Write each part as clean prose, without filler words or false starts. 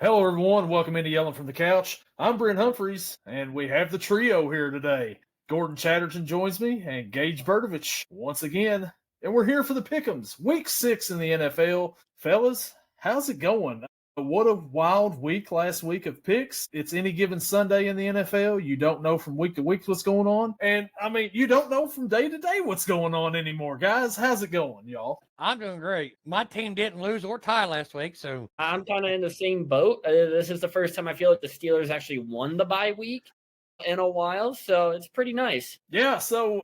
Hello, everyone. Welcome into Yelling from the Couch. I'm Brent Humphreys, and we have the trio here today. Gordon Chatterton joins me, and Gage Berdovich once again. And we're here for the Pick'ems, Week 6 in the NFL. Fellas, how's it going? What a wild week last week of picks. It's any given Sunday in the NFL. You don't know from week to week what's going on. And, you don't know from day to day what's going on anymore. Guys, how's it going, y'all? I'm doing great. My team didn't lose or tie last week, so I'm kind of in the same boat. This is the first time I feel like the Steelers actually won the bye week in a while, so it's pretty nice. Yeah, so,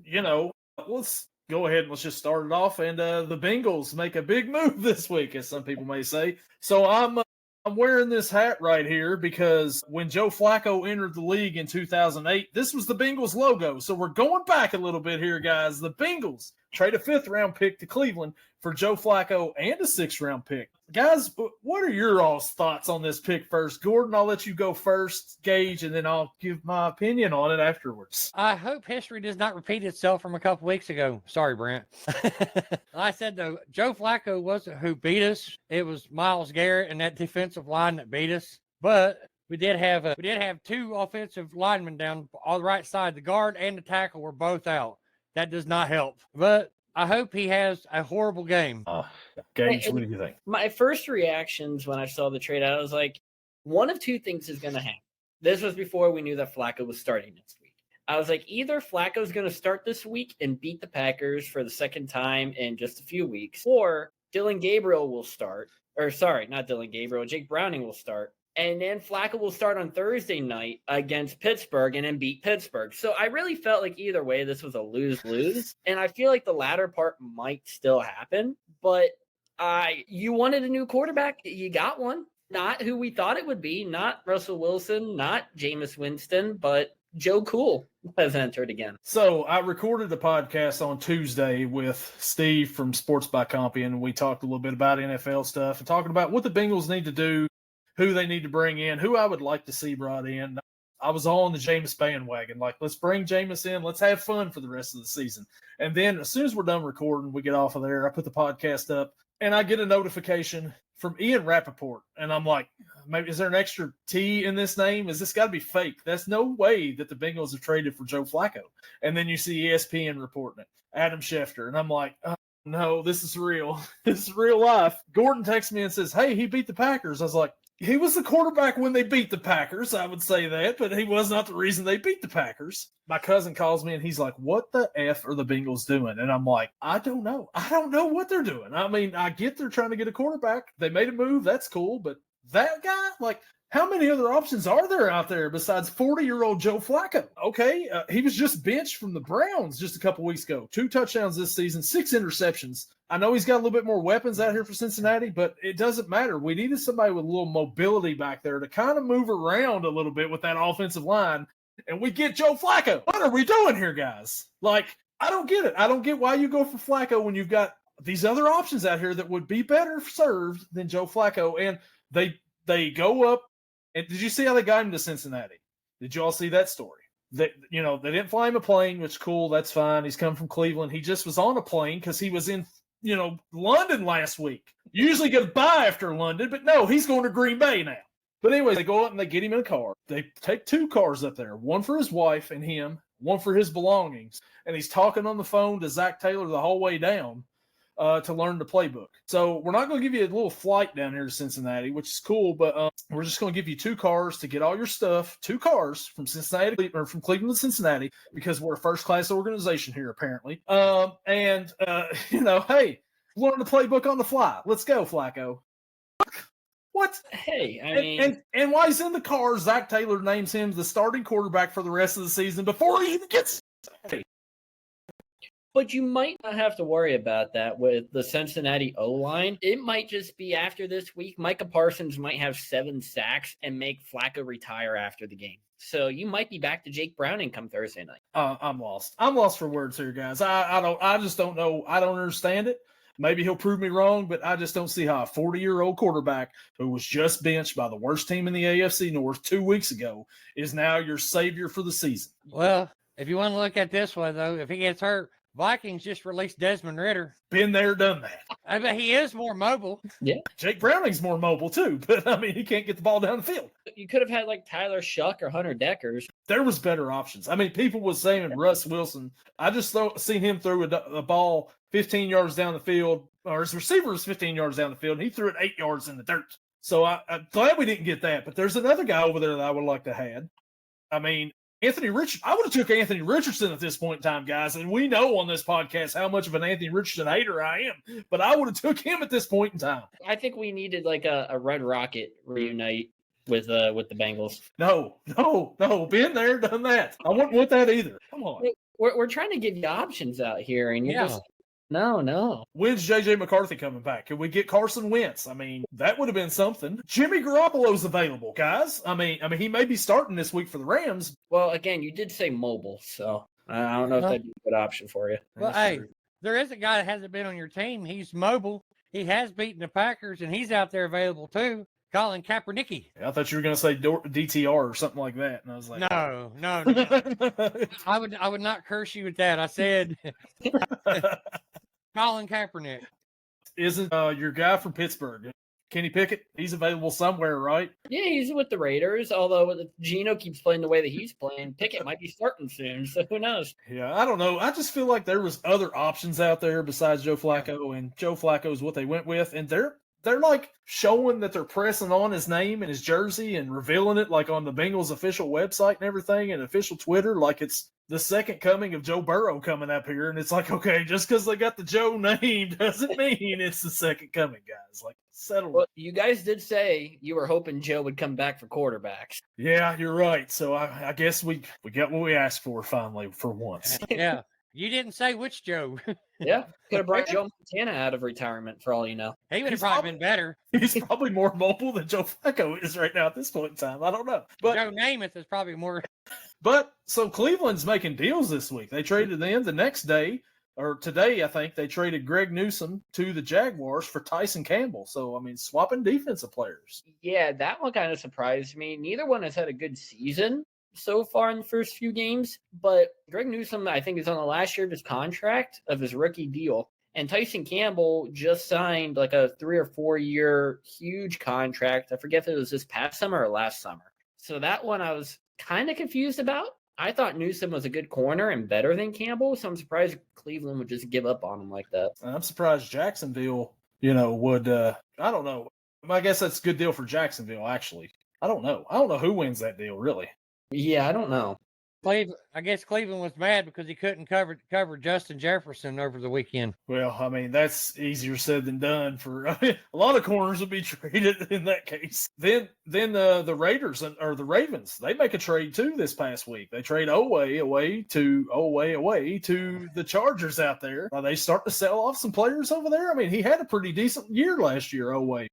let's go ahead and let's just start it off. And the Bengals make a big move this week, as some people may say. So I'm wearing this hat right here because when Joe Flacco entered the league in 2008, this was the Bengals logo. So we're going back a little bit here, guys. The Bengals trade a 5th-round pick to Cleveland for Joe Flacco and a 6th-round pick. Guys, what are your all's thoughts on this pick first? Gordon, I'll let you go first, Gage, and then I'll give my opinion on it afterwards. I hope history does not repeat itself from a couple weeks ago. Sorry, Brent. I said, though, Joe Flacco wasn't who beat us. It was Myles Garrett and that defensive line that beat us. But we did have 2 offensive linemen down on the right side. The guard and the tackle were both out. That does not help. But I hope he has a horrible game. Gage, what do you think? My first reactions when I saw the trade, I was like, one of 2 things is going to happen. This was before we knew that Flacco was starting next week. I was like, either Flacco's going to start this week and beat the Packers for the second time in just a few weeks, or Dylan Gabriel will start. Or sorry, not Dylan Gabriel. Jake Browning will start. And then Flacco will start on Thursday night against Pittsburgh and then beat Pittsburgh. So I really felt like either way, this was a lose-lose. And I feel like the latter part might still happen. But you wanted a new quarterback. You got one. Not who we thought it would be. Not Russell Wilson. Not Jameis Winston. But Joe Cool has entered again. So I recorded a podcast on Tuesday with Steve from Sports by Compy, and we talked a little bit about NFL stuff and talking about what the Bengals need to do, who they need to bring in, who I would like to see brought in. I was all on the Jameis bandwagon. Like, let's bring Jameis in. Let's have fun for the rest of the season. And then as soon as we're done recording, we get off of there. I put the podcast up, and I get a notification from Ian Rappaport. And I'm like, maybe is there an extra T in this name? Is this got to be fake? That's no way that the Bengals have traded for Joe Flacco. And then you see ESPN reporting it, Adam Schefter. And I'm like, oh, no, this is real. This is real life. Gordon texts me and says, hey, he beat the Packers. I was like, he was the quarterback when they beat the Packers. I would say that, but he was not the reason they beat the Packers. My cousin calls me and he's like, what the F are the Bengals doing? And I'm like, I don't know. I don't know what they're doing. I mean, I get they're trying to get a quarterback. They made a move. That's cool. But that guy, like, how many other options are there out there besides 40-year-old Joe Flacco? Okay, he was just benched from the Browns just a couple weeks ago. 2 touchdowns this season, 6 interceptions. I know he's got a little bit more weapons out here for Cincinnati, but it doesn't matter. We needed somebody with a little mobility back there to kind of move around a little bit with that offensive line, and we get Joe Flacco. What are we doing here, guys? Like, I don't get it. I don't get why you go for Flacco when you've got these other options out here that would be better served than Joe Flacco, and they go up. And did you see how they got him to Cincinnati? Did you all see that story? They didn't fly him a plane, which is cool. That's fine. He's come from Cleveland. He just was on a plane because he was in, London last week. You usually get a bye after London, but no, he's going to Green Bay now. But anyway, they go up and they get him in a car. They take 2 cars up there, one for his wife and him, one for his belongings. And he's talking on the phone to Zach Taylor the whole way down to learn the playbook. So we're not going to give you a little flight down here to Cincinnati, which is cool, but we're just going to give you 2 cars to get all your stuff, 2 cars from Cincinnati or from Cleveland to Cincinnati, because we're a first-class organization here, apparently. Hey, learn the playbook on the fly. Let's go, Flacco. What? Hey, I mean... And while he's in the car, Zach Taylor names him the starting quarterback for the rest of the season before he even gets... But you might not have to worry about that with the Cincinnati O-line. It might just be after this week, Micah Parsons might have 7 sacks and make Flacco retire after the game. So you might be back to Jake Browning come Thursday night. I'm lost. I'm lost for words here, guys. I just don't know. I don't understand it. Maybe he'll prove me wrong, but I just don't see how a 40-year-old quarterback who was just benched by the worst team in the AFC North 2 weeks ago is now your savior for the season. Well, if you want to look at this way, though, if he gets hurt, Vikings just released Desmond Ridder. Been there, done that. I bet he is more mobile. Yeah. Jake Browning's more mobile too, but I mean, he can't get the ball down the field. You could have had like Tyler Shuck or Hunter Deckers. There was better options. I mean, people was saying Russ Wilson. I just seen him throw a ball 15 yards down the field, or his receiver was 15 yards down the field, and he threw it 8 yards in the dirt. So I'm glad we didn't get that. But there's another guy over there that I would like to have. I mean, Anthony Richardson. I would have took Anthony Richardson at this point in time, guys. And we know on this podcast how much of an Anthony Richardson hater I am. But I would have took him at this point in time. I think we needed like a Red Rocket reunite with the Bengals. No. Been there, done that. I wouldn't want that either. Come on. We're trying to give you options out here, and you're just no. When's J.J. McCarthy coming back? Can we get Carson Wentz? I mean, that would have been something. Jimmy Garoppolo's available, guys. I mean, he may be starting this week for the Rams. Well, again, you did say mobile, so I don't know if that'd be a good option for you. Well, hey, there is a guy that hasn't been on your team. He's mobile. He has beaten the Packers, and he's out there available too. Colin Kaepernick. I thought you were going to say DTR or something like that, and I was like, no. I would not curse you with that. I said Colin Kaepernick. Isn't your guy from Pittsburgh, Kenny Pickett? He's available somewhere, right? Yeah, he's with the Raiders. Although if Geno keeps playing the way that he's playing, Pickett might be starting soon. So who knows? Yeah, I don't know. I just feel like there was other options out there besides Joe Flacco, and Joe Flacco is what they went with, and they're like showing that they're pressing on his name and his jersey and revealing it like on the Bengals official website and everything and official Twitter, like it's the second coming of Joe Burrow coming up here. And it's like, okay, just because they got the Joe name doesn't mean it's the second coming, guys. Like, settle. Well, you guys did say you were hoping Joe would come back for quarterbacks. Yeah, you're right. So I guess we got what we asked for finally for once. Yeah. You didn't say which Joe. Yeah, could have brought Joe Montana out of retirement for all you know. He would have probably been better. He's probably more mobile than Joe Flacco is right now at this point in time. I don't know. But Joe Namath is probably more. But so Cleveland's making deals this week. They traded them the next day, or today, I think, they traded Greg Newsome to the Jaguars for Tyson Campbell. So, I mean, swapping defensive players. Yeah, that one kind of surprised me. Neither one has had a good season so far in the first few games, but Greg Newsome, I think, is on the last year of his contract of his rookie deal. And Tyson Campbell just signed like a 3 or 4 year huge contract. I forget if it was this past summer or last summer. So that one I was kind of confused about. I thought Newsome was a good corner and better than Campbell, so I'm surprised Cleveland would just give up on him like that. I'm surprised Jacksonville, would, I don't know. I guess that's a good deal for Jacksonville, actually. I don't know. I don't know who wins that deal, really. Yeah, I don't know. I guess Cleveland was mad because he couldn't cover Justin Jefferson over the weekend. Well, I mean, that's easier said than done. A lot of corners would be traded in that case. Then the Raiders or the Ravens, they make a trade too this past week. They trade Oweh away to the Chargers out there. Are they starting to sell off some players over there? I mean, he had a pretty decent year last year, Oweh.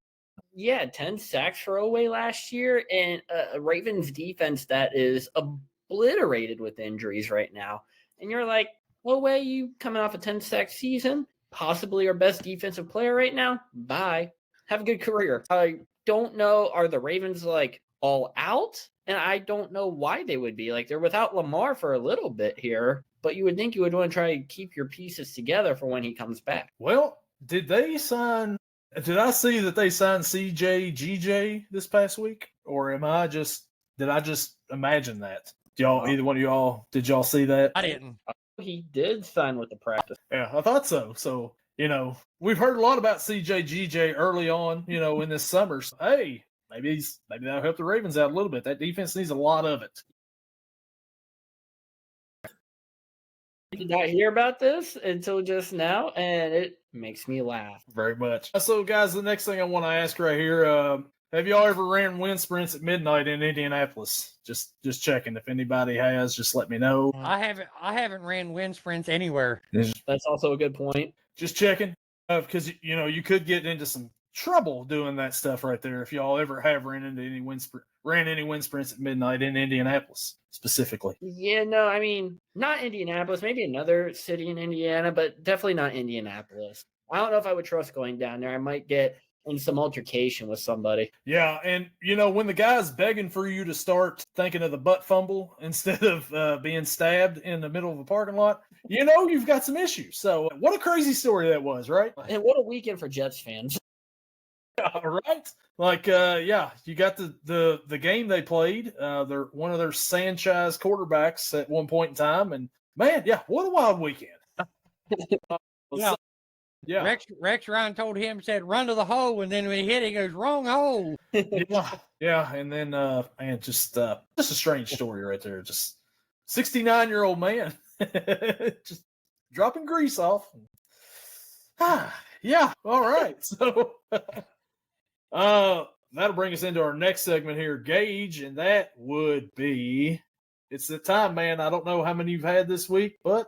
Yeah, 10 sacks for Oweh last year, and a Ravens defense that is obliterated with injuries right now. And you're like, Oweh, you coming off a 10-sack season, possibly our best defensive player right now? Bye. Have a good career. I don't know, are the Ravens like all out? And I don't know why they would be. Like, they're without Lamar for a little bit here, but you would think you would want to try to keep your pieces together for when he comes back. Well, did I see that they signed CJ GJ this past week? Or did I just imagine that? Either one of y'all, did y'all see that? I didn't. He did sign with the practice. Yeah, I thought so. So, we've heard a lot about CJ GJ early on, in this summer. So, hey, maybe that'll help the Ravens out a little bit. That defense needs a lot of it. I did not hear about this until just now, and it makes me laugh. Very much. So, guys, the next thing I want to ask right here, have y'all ever ran wind sprints at midnight in Indianapolis? Just checking. If anybody has, just let me know. I haven't ran wind sprints anywhere. That's also a good point. Just checking. Because, you could get into some trouble doing that stuff right there if y'all ever have ran any wind sprints at midnight in Indianapolis specifically. Yeah, no, I mean, not Indianapolis, maybe another city in Indiana, but definitely not Indianapolis. I don't know if I would trust going down there. I might get in some altercation with somebody. Yeah, and when the guy's begging for you to start thinking of the butt fumble instead of being stabbed in the middle of a parking lot, you've got some issues. So what a crazy story that was, right? And what a weekend for Jets fans. Right? Like, you got the game they played. They're one of their Sanchez quarterbacks at one point in time, and man, yeah, what a wild weekend. Yeah. Yeah. Rex Ryan told him, said, run to the hole, and then when he hit, he goes, wrong hole. Yeah, and then man, just a strange story right there. Just 69-year-old man just dropping grease off. Yeah, all right. So that'll bring us into our next segment here, Gage, and that would be it's the time, man. I don't know how many you've had this week, but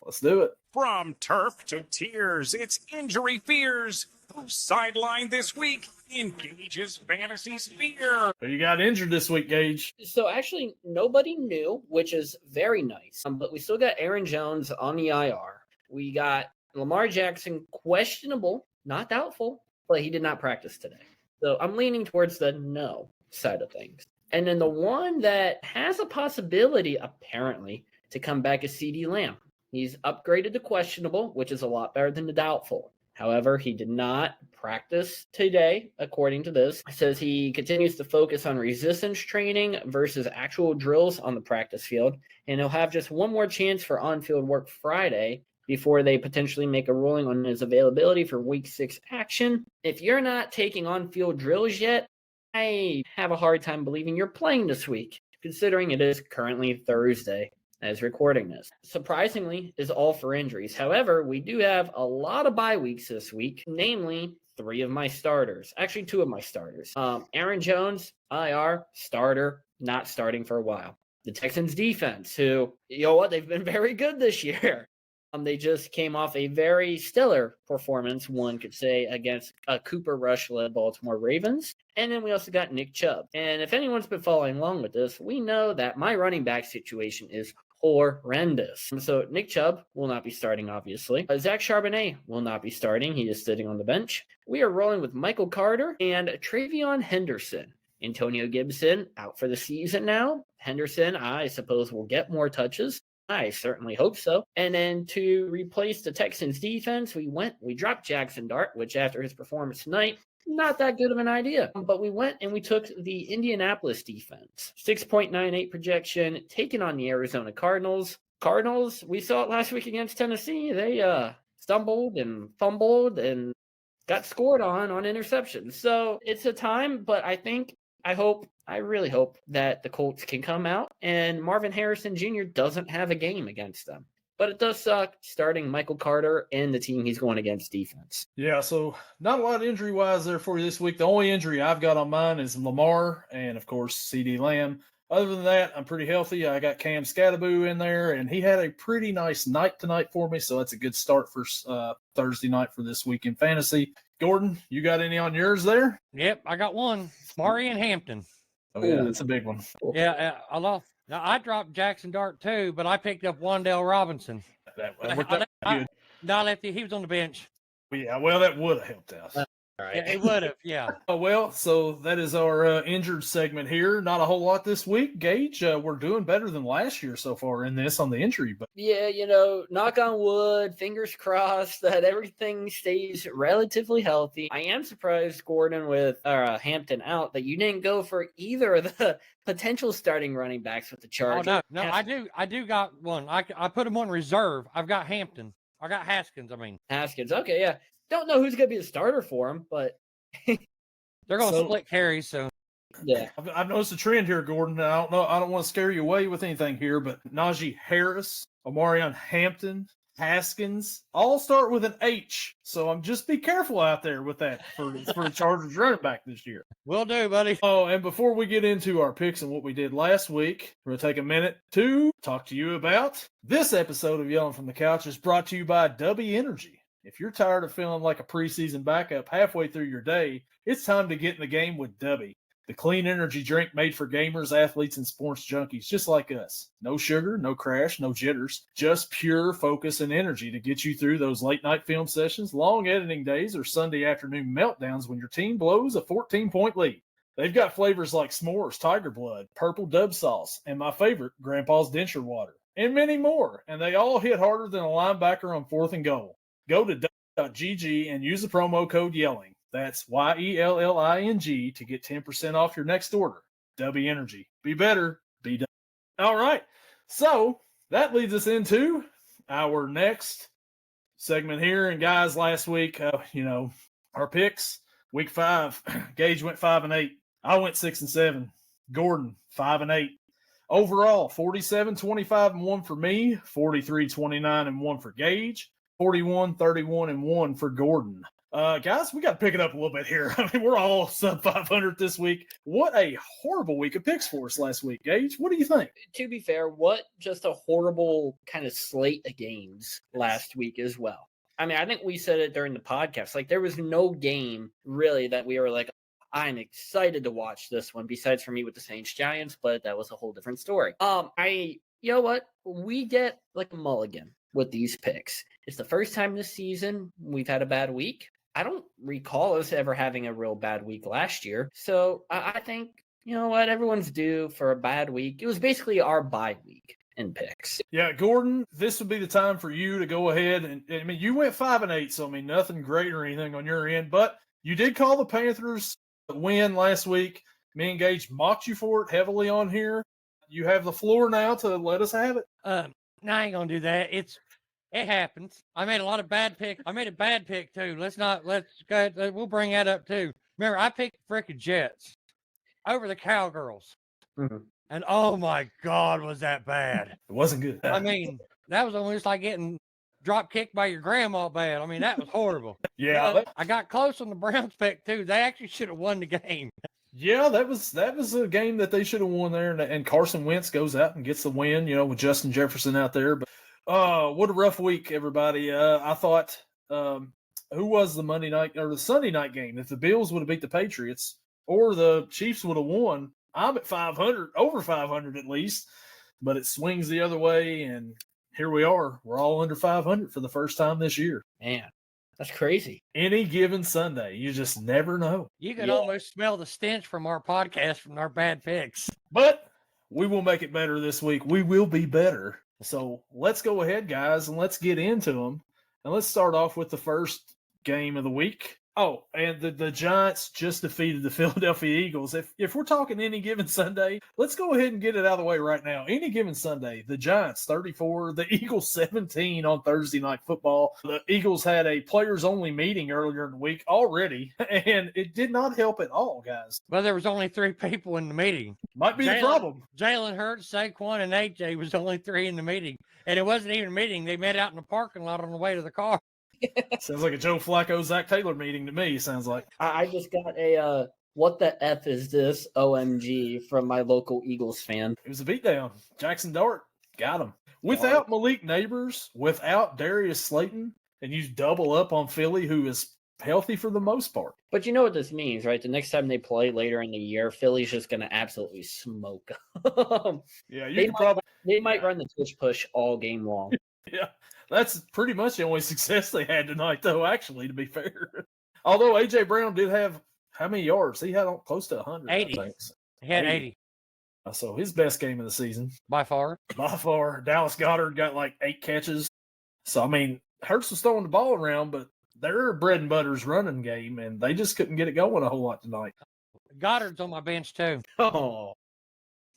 let's do it. From turf to tears, it's injury fears. Who's sidelined this week in Gage's fantasy sphere? So you got injured this week, Gage. So actually, nobody knew, which is very nice. But we still got Aaron Jones on the IR. We got Lamar Jackson questionable, not doubtful, but he did not practice today. So I'm leaning towards the no side of things. And then the one that has a possibility, apparently, to come back is CeeDee Lamb. He's upgraded to questionable, which is a lot better than the doubtful. However, he did not practice today, according to this. It says he continues to focus on resistance training versus actual drills on the practice field, and he'll have just one more chance for on-field work Friday before they potentially make a ruling on his availability for Week 6 action. If you're not taking on-field drills yet, I have a hard time believing you're playing this week, considering it is currently Thursday as recording this. Surprisingly, is all for injuries. However, we do have a lot of bye weeks this week, namely 3 of my starters. Actually, 2 of my starters. Aaron Jones, IR, starter, not starting for a while. The Texans defense, who, they've been very good this year. They just came off a very stellar performance, one could say, against a Cooper Rush-led Baltimore Ravens. And then we also got Nick Chubb. And if anyone's been following along with this, we know that my running back situation is horrendous. So Nick Chubb will not be starting, obviously. Zach Charbonnet will not be starting. He is sitting on the bench. We are rolling with Michael Carter and Travion Henderson. Antonio Gibson out for the season now. Henderson, I suppose, will get more touches. I certainly hope so. And then to replace the Texans defense, we dropped Jackson Dart, which after his performance tonight, not that good of an idea. But we went and we took the Indianapolis defense. 6.98 projection, taking on the Arizona Cardinals. Cardinals, we saw it last week against Tennessee. They stumbled and fumbled and got scored on interceptions. So it's a time, but I really hope that the Colts can come out and Marvin Harrison Jr. doesn't have a game against them. But it does suck starting Michael Carter and the team he's going against defense. Yeah, so not a lot injury-wise there for you this week. The only injury I've got on mine is Lamar and, of course, CeeDee Lamb. Other than that, I'm pretty healthy. I got Cam Scattaboo in there, and he had a pretty nice night tonight for me, so that's a good start for Thursday night for this week in fantasy. Gordon, you got any on yours there? Yep, I got one. Murray and Hampton. Oh, yeah, that's a big one. Yeah, I lost. Now, I dropped Jackson Dart too, but I picked up Wan'Dale Robinson. That worked out good. No, I left he was on the bench. Yeah, well, that would have helped out. All right. Yeah, it would have, yeah. Oh, well, so that is our injured segment here. Not a whole lot this week. Gage, we're doing better than last year so far in this on the injury. But yeah, knock on wood, fingers crossed that everything stays relatively healthy. I am surprised, Gordon, with Hampton out, that you didn't go for either of the potential starting running backs with the Chargers. Oh, no, I do got one. I put him on reserve. I've got Hampton. I got Haskins, Haskins, okay, yeah. Don't know who's going to be the starter for him, but they're going to split carries. So yeah, I've noticed a trend here, Gordon. I don't know. I don't want to scare you away with anything here, but Najee Harris, Omarion Hampton, Haskins all start with an H. So just be careful out there with that for the Chargers running back this year. Will do, buddy. Oh, and before we get into our picks and what we did last week, we're going to take a minute to talk to you about this episode of Yelling from the Couch is brought to you by Dubby Energy. If you're tired of feeling like a preseason backup halfway through your day, it's time to get in the game with Dubby. The clean energy drink made for gamers, athletes, and sports junkies just like us. No sugar, no crash, no jitters. Just pure focus and energy to get you through those late-night film sessions, long editing days, or Sunday afternoon meltdowns when your team blows a 14-point lead. They've got flavors like s'mores, tiger blood, purple Dub sauce, and my favorite, Grandpa's denture water, and many more. And they all hit harder than a linebacker on 4th and goal. Go to Dubby.gg and use the promo code YELLING. That's YELLING to get 10% off your next order. Dubby Energy. Be better. Be done. All right. So that leads us into our next segment here. And guys, last week, our picks, week 5, Gage went 5-8. I went 6-7. Gordon, 5-8. Overall, 47-25-1 for me, 43-29-1 for Gage, 41-31-1 for Gordon. Guys, we got to pick it up a little bit here. I mean, we're all sub 500 this week. What a horrible week of picks for us last week, Gage. What do you think? To be fair, what just a horrible kind of slate of games last week as well. I mean, I think we said it during the podcast. Like, there was no game really that we were like, I'm excited to watch this one, besides for me with the Saints Giants, but that was a whole different story. You know what? We get like a mulligan with these picks. It's the first time this season we've had a bad week. I don't recall us ever having a real bad week last year. So I think, you know what, everyone's due for a bad week. It was basically our bye week in picks. Yeah, Gordon, this would be the time for you to go ahead. And I mean, you went 5-8, so I mean, nothing great or anything on your end, but you did call the Panthers win last week. Me and Gage mocked you for it heavily on here. You have the floor now to let us have it. No, I ain't gonna do that. It happens. I made a lot of bad picks. I made a bad pick too. Let's go ahead. We'll bring that up too. Remember, I picked freaking Jets over the Cowgirls. Mm-hmm. And oh my God, was that bad? It wasn't good. I mean, that was almost like getting drop kicked by your grandma bad. I mean, that was horrible. Yeah. I got close on the Browns pick too. They actually should have won the game. Yeah, that was a game that they should have won there. And Carson Wentz goes out and gets the win, with Justin Jefferson out there. But what a rough week, everybody. I thought, who was the Monday night or the Sunday night game? If the Bills would have beat the Patriots or the Chiefs would have won, I'm at 500, over 500 at least. But it swings the other way, and here we are. We're all under 500 for the first time this year. Man, that's crazy. Any given Sunday, you just never know. You can almost smell the stench from our podcast, from our bad picks. But we will make it better this week. We will be better. So let's go ahead, guys, and let's get into them. And let's start off with the first game of the week. Oh, and the Giants just defeated the Philadelphia Eagles. If we're talking any given Sunday, let's go ahead and get it out of the way right now. Any given Sunday, the Giants 34, the Eagles 17 on Thursday Night Football. The Eagles had a players-only meeting earlier in the week already, and it did not help at all, guys. Well, there was only 3 people in the meeting. Might be the problem. Jalen Hurts, Saquon, and AJ was only 3 in the meeting. And it wasn't even a meeting. They met out in the parking lot on the way to the car. Sounds like a Joe Flacco, Zach Taylor meeting to me, sounds like. I just got a what the F is this OMG from my local Eagles fan. It was a beatdown. Jackson Dart got him. Without Malik Neighbors, without Darius Slayton, and you double up on Philly, who is healthy for the most part. But you know what this means, right? The next time they play later in the year, Philly's just going to absolutely smoke them. Yeah, they might run the Twitch push all game long. Yeah, that's pretty much the only success they had tonight, though, actually, to be fair. Although A.J. Brown did have how many yards? He had close to 100. 80. I think. He had 80. So his best game of the season. By far. By far. Dallas Goedert got like 8 catches. So, I mean, Hurts was throwing the ball around, but their bread and butter's running game, and they just couldn't get it going a whole lot tonight. Goddard's on my bench, too. Oh.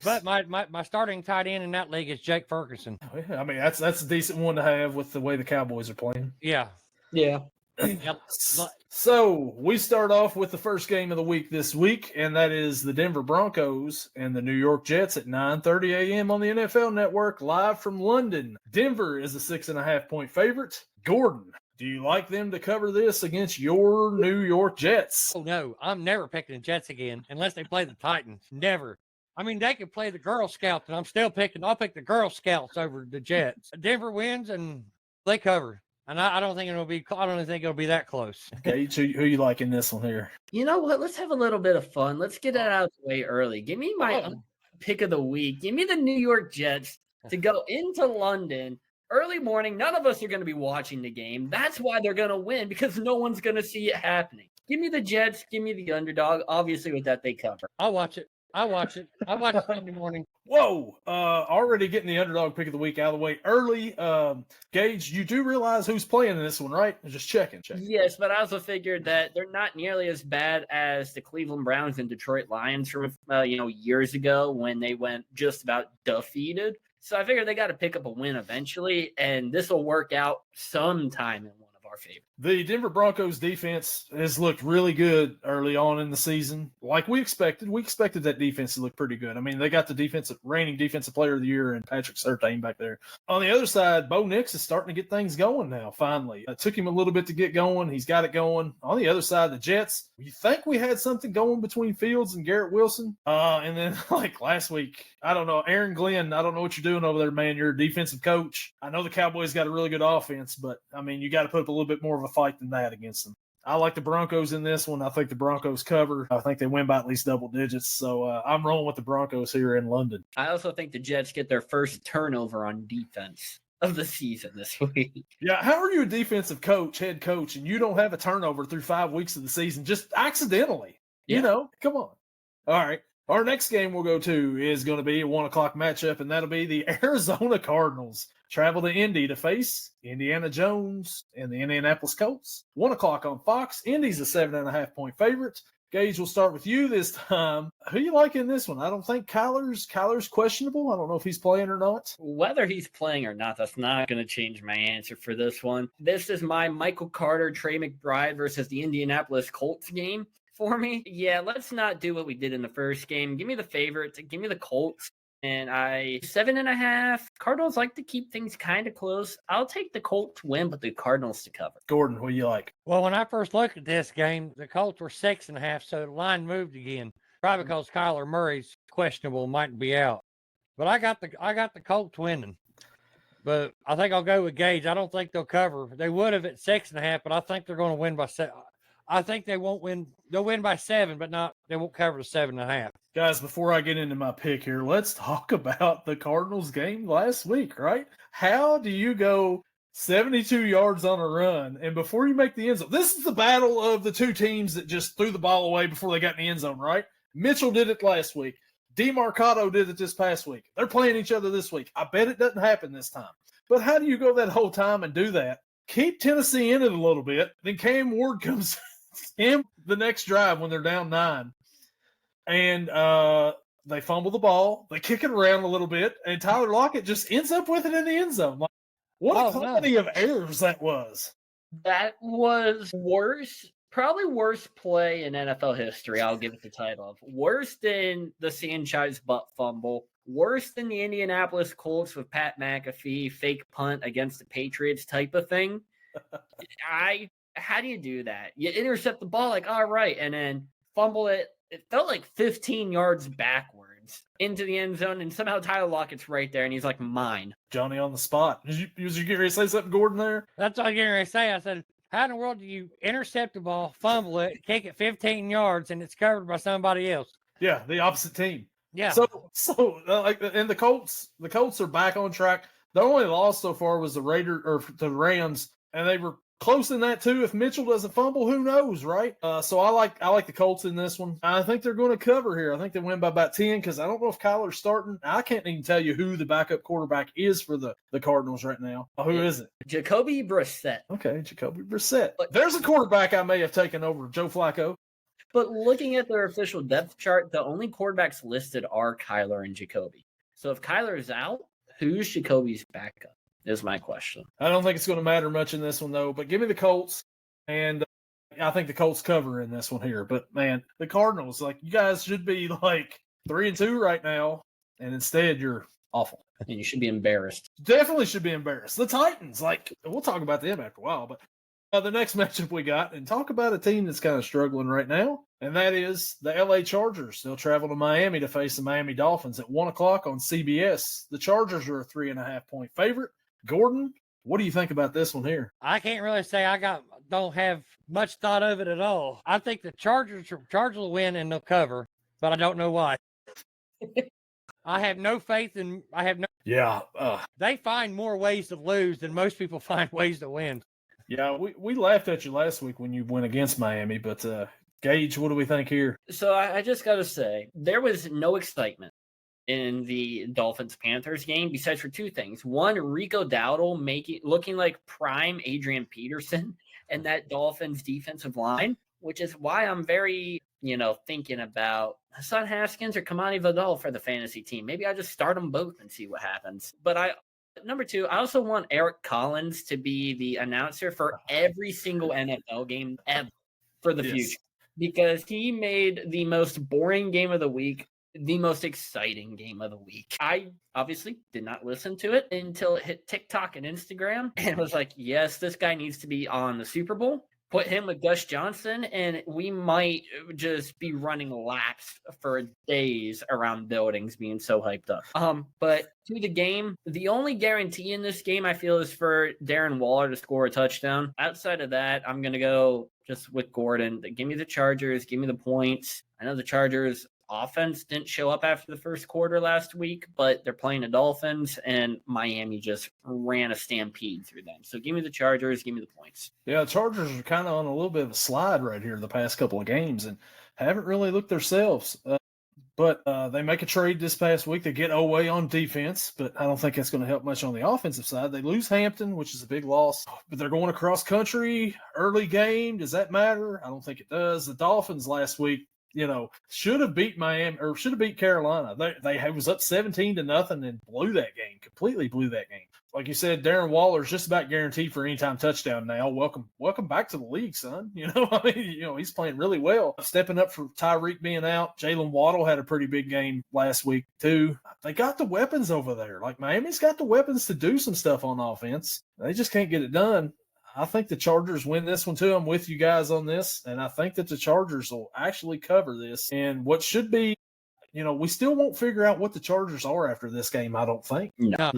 But my starting tight end in that league is Jake Ferguson. I mean, that's a decent one to have with the way the Cowboys are playing. Yeah. Yeah. Yep. So we start off with the first game of the week this week, and that is the Denver Broncos and the New York Jets at 9:30 a.m. on the NFL Network, live from London. Denver is a 6.5-point favorite. Gordon, do you like them to cover this against your New York Jets? Oh, no. I'm never picking the Jets again unless they play the Titans. Never. I mean, they could play the Girl Scouts, and I'll pick the Girl Scouts over the Jets. Denver wins, and they cover. And I don't think it'll be. I don't think it'll be that close. Gage, who you like in this one here? You know what? Let's have a little bit of fun. Let's get it out of the way early. Give me my Oh. pick of the week. Give me the New York Jets to go into London early morning. None of us are going to be watching the game. That's why they're going to win, because no one's going to see it happening. Give me the Jets. Give me the underdog. Obviously, with that, they cover. I'll watch it. I watch it Sunday morning. Whoa! Already getting the underdog pick of the week out of the way early. Gage, you do realize who's playing in this one, right? Just checking. Yes, but I also figured that they're not nearly as bad as the Cleveland Browns and Detroit Lions from years ago when they went just about defeated. So I figured they got to pick up a win eventually, and this will work out sometime in one of our favorites. The Denver Broncos defense has looked really good early on in the season, like we expected. We expected that defense to look pretty good. I mean, they got the reigning defensive player of the year and Patrick Surtain back there. On the other side, Bo Nix is starting to get things going now, finally. It took him a little bit to get going. He's got it going. On the other side, the Jets, you think we had something going between Fields and Garrett Wilson? And then, like last week, I don't know, Aaron Glenn, I don't know what you're doing over there, man. You're a defensive coach. I know the Cowboys got a really good offense, but, I mean, you got to put up a little bit more of a fight than that against them. I like the Broncos in this one. I think the Broncos cover. I think they win by at least double digits. So I'm rolling with the Broncos here in London. I also think the Jets get their first turnover on defense of the season this week. Yeah, how are you a defensive coach, head coach, and you don't have a turnover through 5 weeks of the season just accidentally? Yeah. You know, come on. All right. Our next game we'll go to is going to be a 1 o'clock matchup, and that'll be the Arizona Cardinals travel to Indy to face Indiana Jones and the Indianapolis Colts. 1 o'clock on Fox. Indy's a 7.5-point favorite. Gage, we'll start with you this time. Who you like in this one? I don't think Kyler's questionable. I don't know if he's playing or not. Whether he's playing or not, that's not going to change my answer for this one. This is my Michael Carter, Trey McBride versus the Indianapolis Colts game. For me, yeah, let's not do what we did in the first game. Give me the favorites. Give me the Colts. And 7.5. Cardinals like to keep things kind of close. I'll take the Colts win, but the Cardinals to cover. Gordon, what do you like? Well, when I first looked at this game, the Colts were 6.5, so the line moved again. Probably because Kyler Murray's questionable, might be out. But I got the Colts winning. But I think I'll go with Gage. I don't think they'll cover. They would have at 6.5, but I think they're going to win by 7. I think they won't win. They'll win by 7, but they won't cover the 7.5. Guys, before I get into my pick here, let's talk about the Cardinals game last week, right? How do you go 72 yards on a run, and before you make the end zone, this is the battle of the two teams that just threw the ball away before they got in the end zone, right? Mitchell did it last week. DeMarcado did it this past week. They're playing each other this week. I bet it doesn't happen this time. But how do you go that whole time and do that? Keep Tennessee in it a little bit. Then Cam Ward comes in the next drive when they're down 9. And they fumble the ball. They kick it around a little bit. And Tyler Lockett just ends up with it in the end zone. Like, what a company of errors that was. That was worse. Probably worst play in NFL history. I'll give it the title of. Worse than the Sanchez butt fumble. Worse than the Indianapolis Colts with Pat McAfee fake punt against the Patriots type of thing. How do you do that? You intercept the ball like, all right, and then fumble it. It felt like 15 yards backwards into the end zone, and somehow Tyler Lockett's right there, and he's like, mine. Johnny on the spot. Was you getting ready to say something, Gordon, there? That's what I was getting ready to say. I said, how in the world do you intercept the ball, fumble it, kick it 15 yards, and it's covered by somebody else? Yeah, the opposite team. Yeah. And the Colts are back on track. The only loss so far was the Rams, and they were close in that too. If Mitchell doesn't fumble, who knows, right? So I like the Colts in this one. I think they're going to cover here. I think they win by about 10 because I don't know if Kyler's starting. I can't even tell you who the backup quarterback is for the Cardinals right now. Who is it? Jacoby Brissett. Okay, Jacoby Brissett. There's a quarterback I may have taken over, Joe Flacco. But looking at their official depth chart, the only quarterbacks listed are Kyler and Jacoby. So if Kyler is out, who's Jacoby's backup is my question. I don't think it's going to matter much in this one, though. But give me the Colts, and I think the Colts cover in this one here. But, man, the Cardinals, you guys should be, 3-2 right now, and instead you're awful. And you should be embarrassed. Definitely should be embarrassed. The Titans, we'll talk about them after a while, but the next matchup we got, and talk about a team that's kind of struggling right now, and that is the LA Chargers. They'll travel to Miami to face the Miami Dolphins at 1 o'clock on CBS. The Chargers are a 3.5-point favorite. Gordon, What do you think about this one here? I can't really say don't have much thought of it at all. I think the Chargers will win and they'll cover, but I don't know why. I have no faith in. Yeah. They find more ways to lose than most people find ways to win. Yeah, we laughed at you last week when you went against Miami, but Gage, what do we think here? So I just got to say, there was no excitement in the Dolphins-Panthers game, besides for two things. One, Rico Dowdle looking like prime Adrian Peterson and that Dolphins defensive line, which is why I'm very, thinking about Hassan Haskins or Kamani Vidal for the fantasy team. Maybe I just start them both and see what happens. But number two, I also want Eric Collins to be the announcer for every single NFL game ever for the future, because he made the most boring game of the week the most exciting game of the week. I obviously did not listen to it until it hit TikTok and Instagram and was like, yes, this guy needs to be on the Super Bowl. Put him with Gus Johnson, and we might just be running laps for days around buildings being so hyped up. But to the game, the only guarantee in this game I feel is for Darren Waller to score a touchdown. Outside of that, I'm going to go just with Gordon. Give me the Chargers. Give me the points. I know the Chargers offense didn't show up after the first quarter last week, but they're playing the Dolphins, and Miami just ran a stampede through them. So give me the Chargers, give me the points. Yeah, the Chargers are kind of on a little bit of a slide right here the past couple of games and haven't really looked themselves. But they make a trade this past week. They get away on defense, but I don't think that's going to help much on the offensive side. They lose Hampton, which is a big loss, but they're going across country, early game. Does that matter? I don't think it does. The Dolphins last week, should have beat Miami or should have beat Carolina. They was up 17-0 and completely blew that game. Like you said, Darren Waller's just about guaranteed for anytime touchdown now. Welcome back to the league, son. He's playing really well. Stepping up for Tyreek being out. Jalen Waddle had a pretty big game last week too. They got the weapons over there. Like Miami's got the weapons to do some stuff on offense. They just can't get it done. I think the Chargers win this one too. I'm with you guys on this, and I think that the Chargers will actually cover this. And what should be, we still won't figure out what the Chargers are after this game, I don't think. No.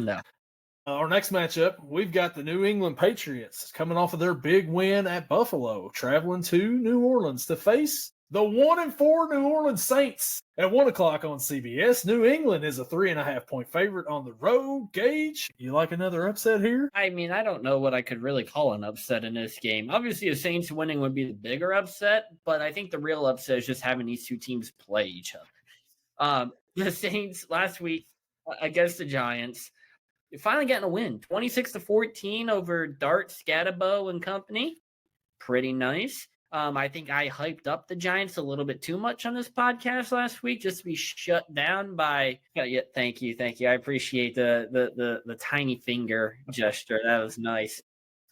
Our next matchup, we've got the New England Patriots coming off of their big win at Buffalo, traveling to New Orleans to face the 1-4 New Orleans Saints at 1 o'clock on CBS. New England is a 3.5-point favorite on the road. Gage, you like another upset here? I mean, I don't know what I could really call an upset in this game. Obviously, the Saints winning would be the bigger upset, but I think the real upset is just having these two teams play each other. The Saints last week against the Giants, finally getting a win, 26-14 over Dart, Scatterbo, and company. Pretty nice. I think I hyped up the Giants a little bit too much on this podcast last week, just to be shut down by. Yeah, thank you. I appreciate the tiny finger gesture. That was nice.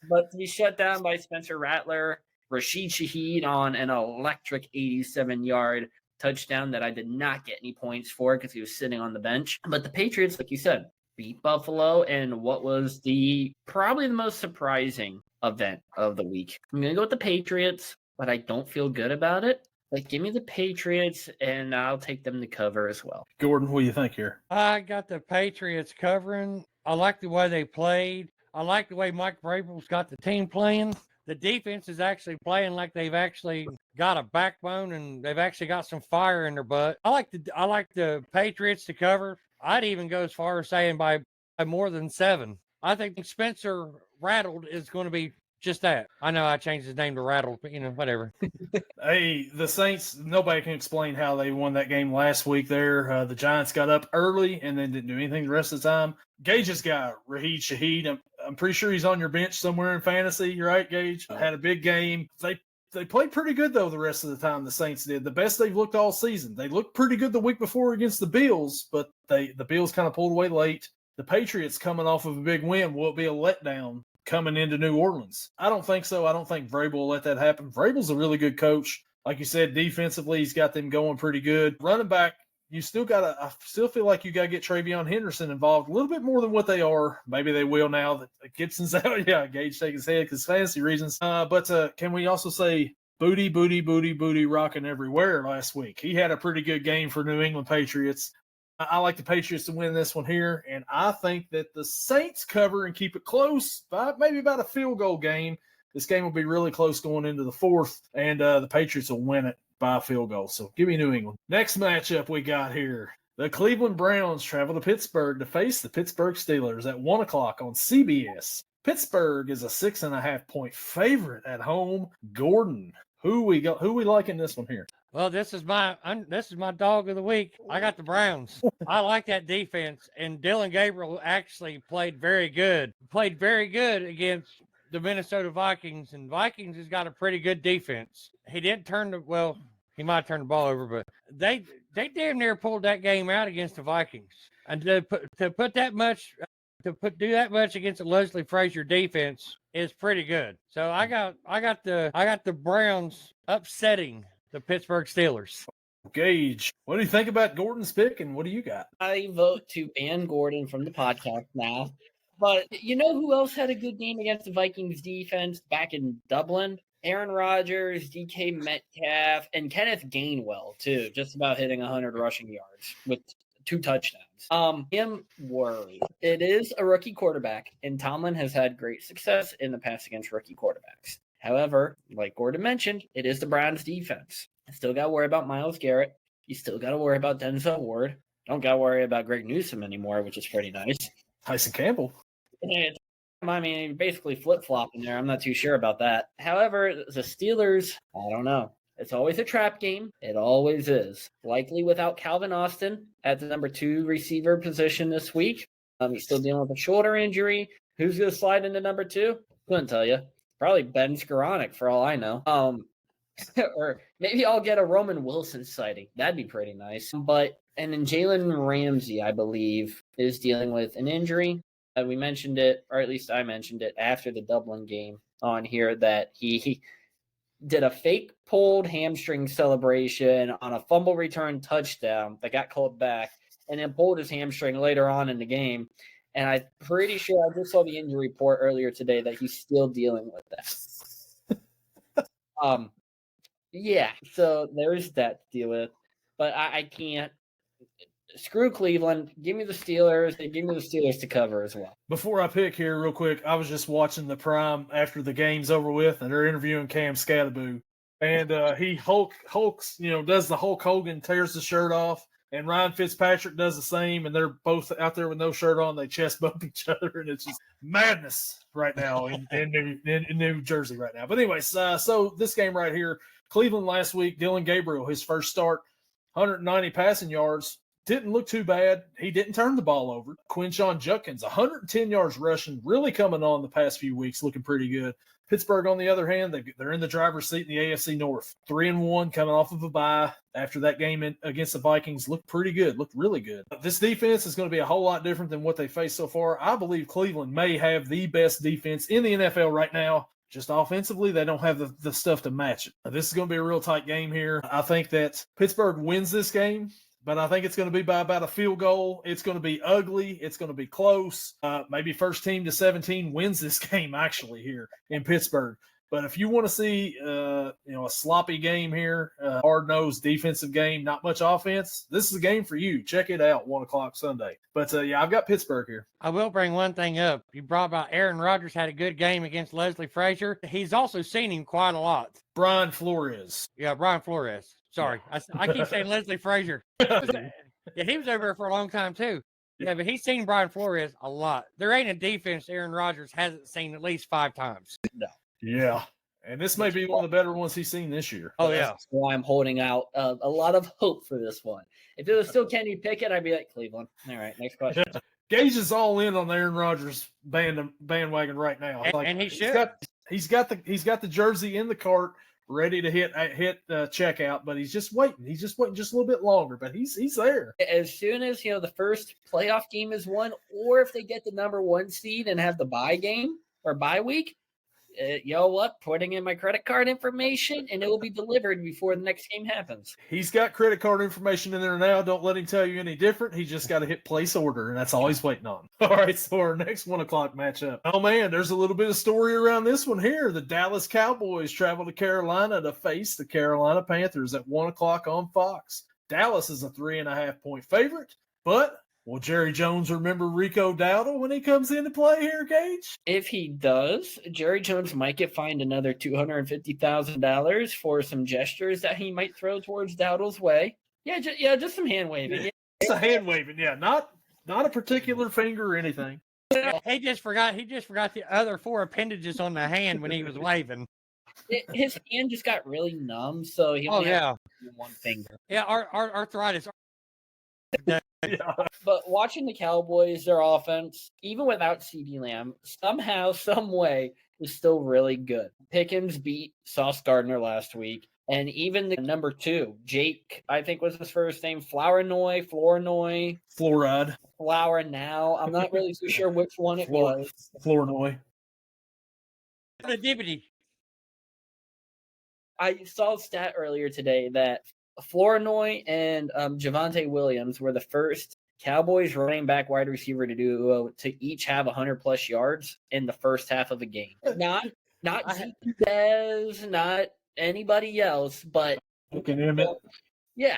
But to be shut down by Spencer Rattler, Rashid Shaheed on an electric 87-yard touchdown that I did not get any points for because he was sitting on the bench. But the Patriots, like you said, beat Buffalo, and what was probably the most surprising event of the week. I'm going to go with the Patriots, but I don't feel good about it. Like, give me the Patriots, and I'll take them to cover as well. Gordon, what do you think here? I got the Patriots covering. I like the way they played. I like the way Mike Vrabel's got the team playing. The defense is actually playing like they've actually got a backbone and they've actually got some fire in their butt. I like the Patriots to cover. I'd even go as far as saying by more than 7. I think Spencer Rattled is going to be just that. I know I changed his name to Rattled, but whatever. Hey, the Saints, nobody can explain how they won that game last week there. The Giants got up early and then didn't do anything the rest of the time. Gage's guy, Rashid Shaheed, I'm pretty sure he's on your bench somewhere in fantasy, right, Gage? Had a big game. They played pretty good, though, the rest of the time, the Saints did. The best they've looked all season. They looked pretty good the week before against the Bills, but the Bills kind of pulled away late. The Patriots coming off of a big win will be a letdown coming into New Orleans. I don't think so. I don't think Vrabel will let that happen. Vrabel's a really good coach. Like you said, defensively, he's got them going pretty good. Running back, I still feel like you got to get Travion Henderson involved a little bit more than what they are. Maybe they will now that Gibson's out. Yeah, Gage shaking his head because fantasy reasons. But can we also say booty rocking everywhere last week? He had a pretty good game for New England Patriots. I like the Patriots to win this one here, and I think that the Saints cover and keep it close, maybe about a field goal game. This game will be really close going into the fourth, and the Patriots will win it by a field goal. So give me New England. Next matchup we got here. The Cleveland Browns travel to Pittsburgh to face the Pittsburgh Steelers at 1 o'clock on CBS. Pittsburgh is a 6.5-point favorite at home. Gordon, who we like in this one here? Well, this is my dog of the week. I got the Browns. I like that defense, and Dylan Gabriel actually played very good. Played very good against the Minnesota Vikings, and Vikings has got a pretty good defense. He didn't he might have turned the ball over, but they damn near pulled that game out against the Vikings. And to do that much against the Leslie Frazier defense is pretty good. So I got the Browns upsetting the Pittsburgh Steelers. Gage, what do you think about Gordon's pick, and what do you got? I vote to ban Gordon from the podcast now. But you know who else had a good game against the Vikings defense back in Dublin? Aaron Rodgers, DK Metcalf, and Kenneth Gainwell, too, just about hitting 100 rushing yards with 2 touchdowns. I'm worried. It is a rookie quarterback, and Tomlin has had great success in the past against rookie quarterbacks. However, like Gordon mentioned, it is the Browns defense. You still got to worry about Myles Garrett. You still got to worry about Denzel Ward. Don't got to worry about Greg Newsome anymore, which is pretty nice. Tyson Campbell. I mean, basically flip-flopping there. I'm not too sure about that. However, the Steelers, I don't know. It's always a trap game. It always is. Likely without Calvin Austin at the number 2 receiver position this week. He's still dealing with a shoulder injury. Who's going to slide into number 2? Couldn't tell you. Probably Ben Skoranek for all I know. Or maybe I'll get a Roman Wilson sighting. That'd be pretty nice. And then Jalen Ramsey, I believe, is dealing with an injury. We mentioned it, or at least I mentioned it after the Dublin game on here, that he did a fake pulled hamstring celebration on a fumble return touchdown that got called back, and then pulled his hamstring later on in the game. And I'm pretty sure I just saw the injury report earlier today that he's still dealing with that. Yeah, so there's that to deal with. But I can't. Screw Cleveland. Give me the Steelers. They give me the Steelers to cover as well. Before I pick here real quick, I was just watching the Prime after the game's over with, and they're interviewing Cam Scatterbo. And he hulks, does the Hulk Hogan, tears the shirt off, and Ryan Fitzpatrick does the same, and they're both out there with no shirt on. They chest bump each other, and it's just madness right now in New Jersey right now. But anyways, so this game right here, Cleveland last week, Dylan Gabriel, his first start, 190 passing yards. Didn't look too bad. He didn't turn the ball over. Quinshon Judkins, 110 yards rushing, really coming on the past few weeks, looking pretty good. Pittsburgh, on the other hand, they're in the driver's seat in the AFC North. 3-1, coming off of a bye. After that game against the Vikings, looked pretty good, looked really good. This defense is going to be a whole lot different than what they faced so far. I believe Cleveland may have the best defense in the NFL right now. Just offensively, they don't have the stuff to match it. This is going to be a real tight game here. I think that Pittsburgh wins this game, but I think it's going to be by about a field goal. It's going to be ugly. It's going to be close. Maybe first team to 17 wins this game actually here in Pittsburgh. But if you want to see, a sloppy game here, hard-nosed defensive game, not much offense, this is a game for you. Check it out, 1 o'clock Sunday. But, I've got Pittsburgh here. I will bring one thing up. You brought about Aaron Rodgers had a good game against Leslie Frazier. He's also seen him quite a lot. Brian Flores. Yeah, Brian Flores. Sorry. I keep saying Leslie Frazier. Yeah, he was over there for a long time, too. Yeah, but he's seen Brian Flores a lot. There ain't a defense Aaron Rodgers hasn't seen at least 5 times. No. Yeah. And this may be one of the better ones he's seen this year. Oh, yeah. That's why I'm holding out a lot of hope for this one. If it was still Kenny Pickett, I'd be like, Cleveland. All right, next question. Gage is all in on the Aaron Rodgers bandwagon right now. And he should. He's got the jersey in the cart, ready to hit checkout, but he's just waiting. He's just waiting just a little bit longer, but he's there. As soon as the first playoff game is won, or if they get the number 1 seed and have the bye game or bye week, putting in my credit card information and it will be delivered before the next game happens. He's got credit card information in there now. Don't let him tell you any different. He just got to hit place order, and that's all he's waiting on. All right, so our next 1 o'clock matchup. Oh, man, there's a little bit of story around this one here. The Dallas Cowboys travel to Carolina to face the Carolina Panthers at 1 o'clock on Fox. Dallas is a 3.5-point favorite. But will Jerry Jones remember Rico Dowdle when he comes into play here, Gage? If he does, Jerry Jones might get fined another $250,000 for some gestures that he might throw towards Dowdle's way. Yeah, just some hand waving. It's a hand waving, yeah, not a particular finger or anything. He just forgot the other 4 appendages on the hand when he was waving. His hand just got really numb, so he only had one finger. Yeah, arthritis. Yeah. But watching the Cowboys, their offense, even without CeeDee Lamb, somehow, some way, is still really good. Pickens beat Sauce Gardner last week. And even the number 2, Jake, I think was his first name, Flournoy. Flour now. I'm not really too sure which one it was. Flournoy. The Dubby. I saw a stat earlier today that Flournoy and Javonte Williams were the first Cowboys running back wide receiver to each have 100+ yards in the first half of a game. Not Zeke Dez, not anybody else, but yeah.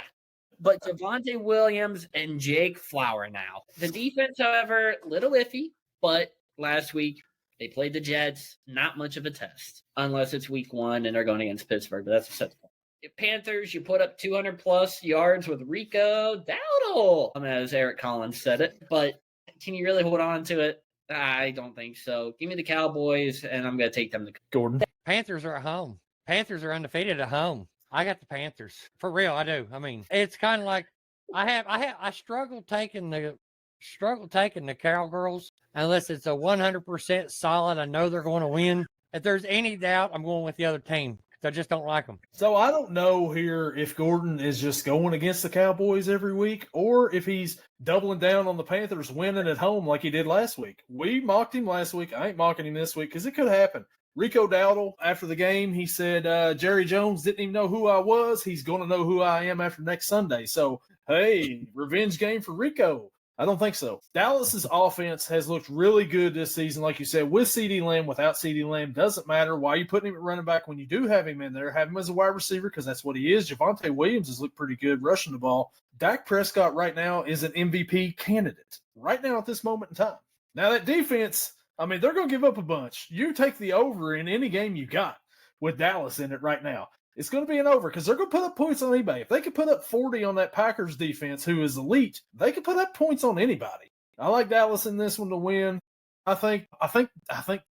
But Javonte Williams and Jake Flower now. The defense, however, little iffy, but last week they played the Jets. Not much of a test, unless it's week 1 and they're going against Pittsburgh, but that's a set point. Panthers, you put up 200+ yards with Rico Dowdle, as Eric Collins said it. But can you really hold on to it? I don't think so. Give me the Cowboys, and I'm going to take them to Gordon. Panthers are at home. Panthers are undefeated at home. I got the Panthers. For real, I do. I mean, it's kind of like I struggle taking the Cowgirls unless it's a 100% solid. I know they're going to win. If there's any doubt, I'm going with the other team. I just don't like them. So I don't know here if Gordon is just going against the Cowboys every week or if he's doubling down on the Panthers winning at home like he did last week. We mocked him last week. I ain't mocking him this week because it could happen. Rico Dowdle, after the game, he said, Jerry Jones didn't even know who I was. He's going to know who I am after next Sunday. So, hey, revenge game for Rico. I don't think so. Dallas's offense has looked really good this season, like you said, with CeeDee Lamb, without CeeDee Lamb. Doesn't matter. Why are you putting him at running back when you do have him in there? Have him as a wide receiver because that's what he is. Javonte Williams has looked pretty good rushing the ball. Dak Prescott right now is an MVP candidate right now at this moment in time. Now, that defense, I mean, they're going to give up a bunch. You take the over in any game you got with Dallas in it right now. It's going to be an over because they're going to put up points on anybody. If they could put up 40 on that Packers defense, who is elite, they could put up points on anybody. I like Dallas in this one to win. I think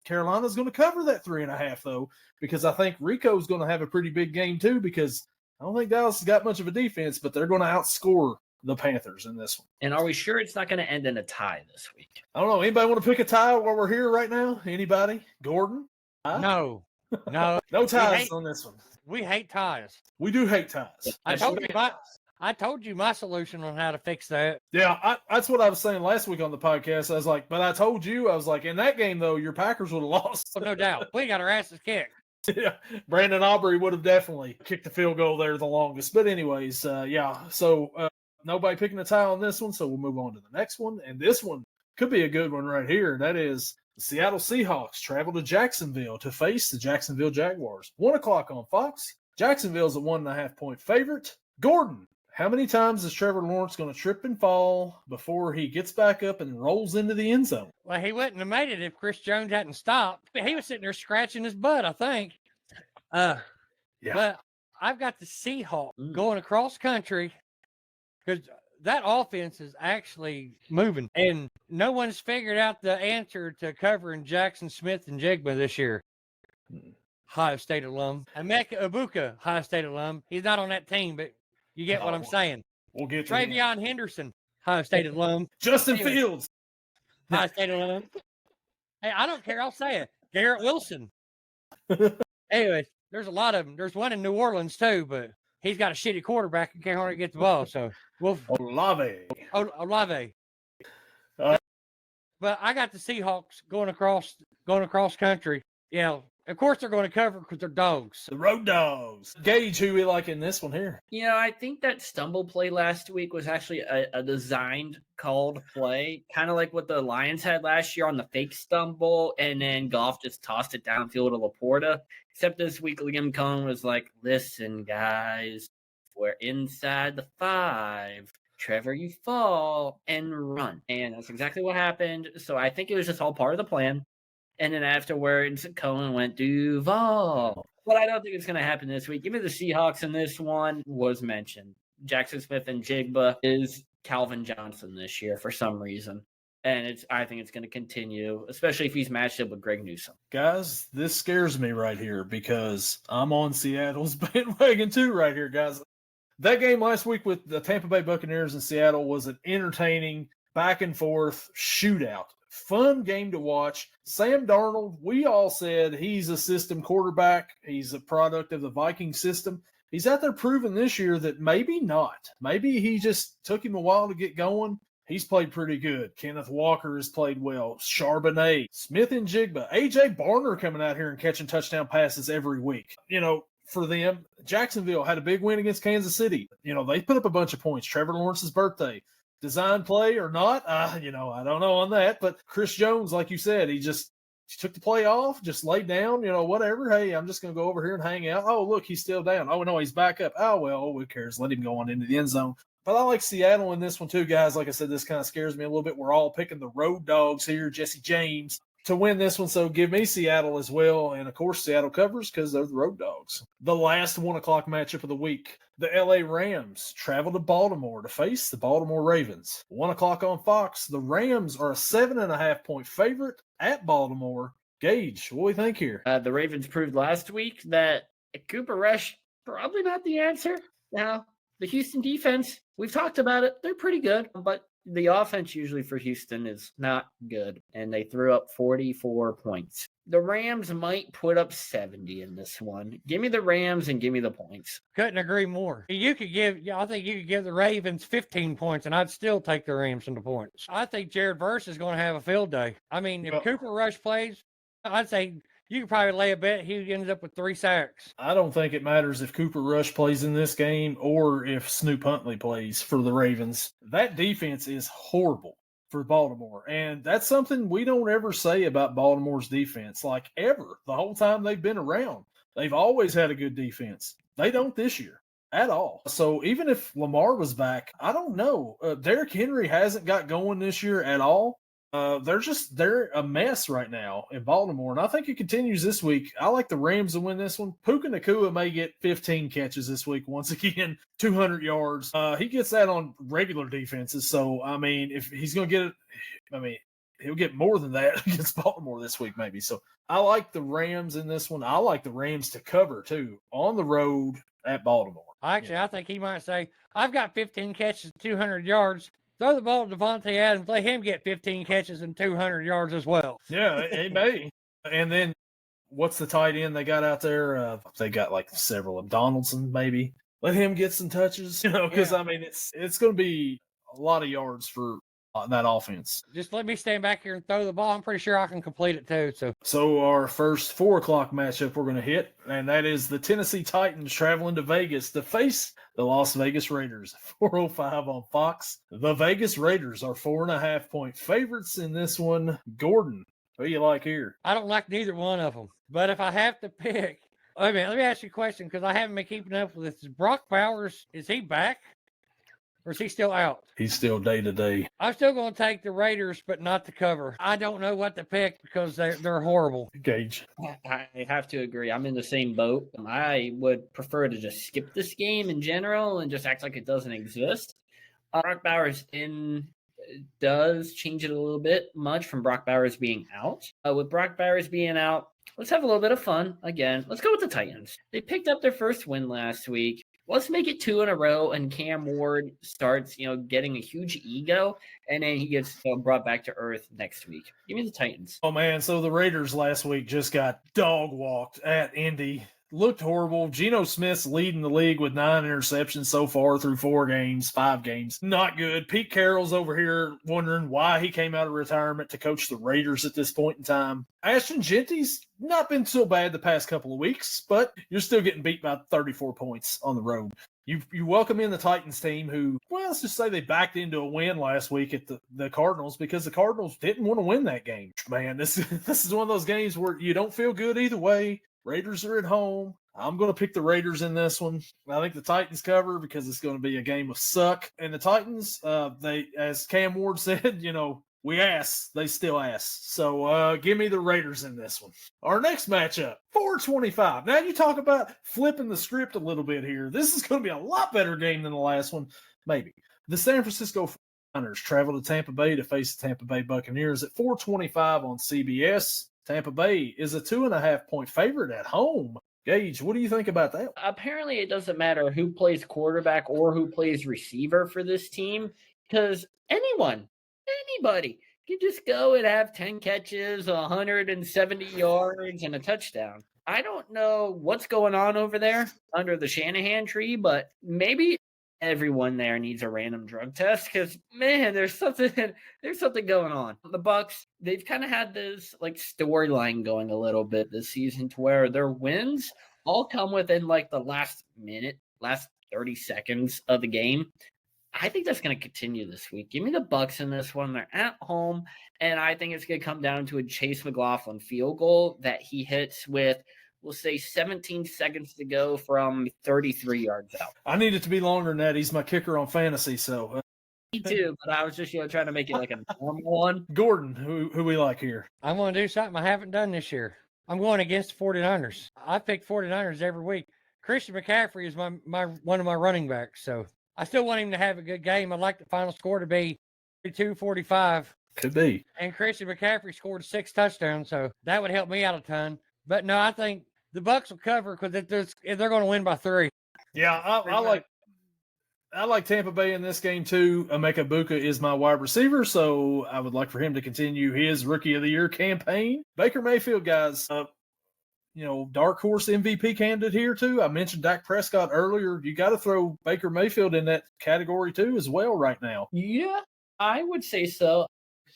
Carolina's going to cover that 3.5 though, because I think Rico's going to have a pretty big game too. Because I don't think Dallas has got much of a defense, but they're going to outscore the Panthers in this one. And are we sure it's not going to end in a tie this week? I don't know. Anybody want to pick a tie while we're here right now? Anybody? Gordon? No. No ties on this one. We hate ties. We do hate ties. I told you my solution on how to fix that. Yeah, that's what I was saying last week on the podcast. I was like, but I told you, I was like, in that game, though, your Packers would have lost. Oh, no doubt. We got our asses kicked. Yeah, Brandon Aubrey would have definitely kicked the field goal there the longest. But anyways, so nobody picking a tie on this one, so we'll move on to the next one. And this one could be a good one right here. That is the Seattle Seahawks travel to Jacksonville to face the Jacksonville Jaguars. 1:00 on Fox. Jacksonville's a 1.5-point favorite. Gordon, how many times is Trevor Lawrence going to trip and fall before he gets back up and rolls into the end zone? Well, he wouldn't have made it if Chris Jones hadn't stopped. He was sitting there scratching his butt, I think. Yeah. But I've got the Seahawks going across country because that offense is actually moving. And no one's figured out the answer to covering Jackson Smith and Jigba this year. Ohio State alum. Emeka Ibuka, Ohio State alum. He's not on that team, but you get what I'm saying. We'll get to Travion Henderson, Ohio State alum. Justin Fields, Ohio State alum. Hey, I don't care. I'll say it. Garrett Wilson. Anyways, there's a lot of them. There's one in New Orleans, too, but he's got a shitty quarterback and can't hardly get the ball. So Olave. But I got the Seahawks going across country. Yeah, of course they're going to cover because they're dogs. The Road Dogs. Gage, who we like in this one here? I think that stumble play last week was actually a designed called play, kind of like what the Lions had last year on the fake stumble, and then Goff just tossed it downfield to Laporta. Except this week, Liam Cohen was like, listen, guys, we're inside the 5. Trevor, you fall and run. And that's exactly what happened. So I think it was just all part of the plan. And then afterwards, Cohen went Duval. But I don't think it's going to happen this week. Even the Seahawks in this one was mentioned. Jackson Smith and Jigba is Calvin Johnson this year for some reason. And I think it's going to continue, especially if he's matched up with Greg Newsome. Guys, this scares me right here because I'm on Seattle's bandwagon too right here, guys. That game last week with the Tampa Bay Buccaneers and Seattle was an entertaining back and forth shootout. Fun game to watch. Sam Darnold, we all said he's a system quarterback. He's a product of the Viking system. He's out there proving this year that maybe not. Maybe he just took him a while to get going. He's played pretty good. Kenneth Walker has played well. Charbonnet, Smith and Jigba, A.J. Barner coming out here and catching touchdown passes every week. For them, Jacksonville had a big win against Kansas City. They put up a bunch of points. Trevor Lawrence's birthday. Design play or not, I don't know on that. But Chris Jones, like you said, he took the play off, just laid down, whatever. Hey, I'm just going to go over here and hang out. Oh, look, he's still down. Oh, no, he's back up. Oh, well, who cares? Let him go on into the end zone. But I like Seattle in this one too, guys. Like I said, this kind of scares me a little bit. We're all picking the road dogs here, Jesse James, to win this one. So give me Seattle as well. And, of course, Seattle covers because they're the road dogs. The last 1 o'clock matchup of the week. The L.A. Rams travel to Baltimore to face the Baltimore Ravens. 1 o'clock on Fox. The Rams are a 7.5-point favorite at Baltimore. Gage, what do we think here? The Ravens proved last week that Cooper Rush probably not the answer. Now, the Houston defense, we've talked about it. They're pretty good, but the offense usually for Houston is not good, and they threw up 44 points. The Rams might put up 70 in this one. Give me the Rams and give me the points. Couldn't agree more. I think you could give the Ravens 15 points, and I'd still take the Rams in the points. I think Jared Verse is going to have a field day. I mean, if Cooper Rush plays, I'd say you could probably lay a bet he ends up with 3 sacks. I don't think it matters if Cooper Rush plays in this game or if Snoop Huntley plays for the Ravens. That defense is horrible for Baltimore, and that's something we don't ever say about Baltimore's defense, like ever. The whole time they've been around, they've always had a good defense. They don't this year at all. So even if Lamar was back, I don't know. Derrick Henry hasn't got going this year at all. They're a mess right now in Baltimore, and I think it continues this week. I like the Rams to win this one. Puka Nacua may get 15 catches this week once again, 200 yards. He gets that on regular defenses, so, I mean, if he's going to get it, he'll get more than that against Baltimore this week maybe. So I like the Rams in this one. I like the Rams to cover, too, on the road at Baltimore. I think he might say, I've got 15 catches, 200 yards. Throw the ball to Devontae Adams, let him get 15 catches and 200 yards as well. Yeah, he may. And then what's the tight end they got out there? They got like several of Donaldson, maybe. Let him get some touches, because, I mean, it's going to be a lot of yards for that offense. Just let me stand back here and throw the ball. I'm pretty sure I can complete it too. So our first 4 o'clock matchup we're going to hit, and that is the Tennessee Titans traveling to Vegas to face the Las Vegas Raiders. 4:05 on Fox. The Vegas Raiders are 4.5-point favorites in this one. Gordon, who do you like here? I don't like neither one of them, but if I have to pick, let me ask you a question because I haven't been keeping up with this. Is Brock Bowers, is he back? Or is he still out? He's still day-to-day. I'm still going to take the Raiders, but not the cover. I don't know what to pick because they're horrible. Gage. I have to agree. I'm in the same boat. I would prefer to just skip this game in general and just act like it doesn't exist. Brock Bowers does change it a little bit much from Brock Bowers being out. With Brock Bowers being out, let's have a little bit of fun again. Let's go with the Titans. They picked up their first win last week. Let's make it 2 in a row, and Cam Ward starts, getting a huge ego, and then he gets brought back to earth next week. Give me the Titans. Oh, man, so the Raiders last week just got dog-walked at Indy. Looked horrible. Geno Smith's leading the league with 9 interceptions so far through 5 games. Not good. Pete Carroll's over here wondering why he came out of retirement to coach the Raiders at this point in time. Ashton Genty's not been so bad the past couple of weeks, but you're still getting beat by 34 points on the road. You welcome in the Titans team who, well, let's just say they backed into a win last week at the Cardinals because the Cardinals didn't want to win that game. Man, this is one of those games where you don't feel good either way. Raiders are at home. I'm going to pick the Raiders in this one. I think the Titans cover because it's going to be a game of suck. And the Titans, they, as Cam Ward said, we ass, they still ass. So give me the Raiders in this one. Our next matchup, 425. Now you talk about flipping the script a little bit here. This is going to be a lot better game than the last one, maybe. The San Francisco 49ers travel to Tampa Bay to face the Tampa Bay Buccaneers at 425 on CBS. Tampa Bay is a 2.5-point favorite at home. Gage, what do you think about that? Apparently, it doesn't matter who plays quarterback or who plays receiver for this team because anybody can just go and have 10 catches, 170 yards, and a touchdown. I don't know what's going on over there under the Shanahan tree, but maybe everyone there needs a random drug test because, man, there's something going on. The Bucs, they've kind of had this like storyline going a little bit this season to where their wins all come within like the last 30 seconds of the game. I think that's going to continue this week. Give me the Bucs in this one. They're at home, and I think it's going to come down to a Chase McLaughlin field goal that he hits with, we'll say, 17 seconds to go from 33 yards out. I need it to be longer than that. He's my kicker on fantasy, so. Me too, but I was just trying to make it like a normal one. Gordon, who we like here? I'm going to do something I haven't done this year. I'm going against the 49ers. I pick 49ers every week. Christian McCaffrey is my one of my running backs, so I still want him to have a good game. I'd like the final score to be 42-45. Could be. And Christian McCaffrey scored 6 touchdowns, so that would help me out a ton. But no, I think the Bucs will cover because they're going to win by 3. Yeah, I like Tampa Bay in this game too. Emeka Buka is my wide receiver, so I would like for him to continue his Rookie of the Year campaign. Baker Mayfield, guys, dark horse MVP candidate here too. I mentioned Dak Prescott earlier. You got to throw Baker Mayfield in that category too as well right now. Yeah, I would say so.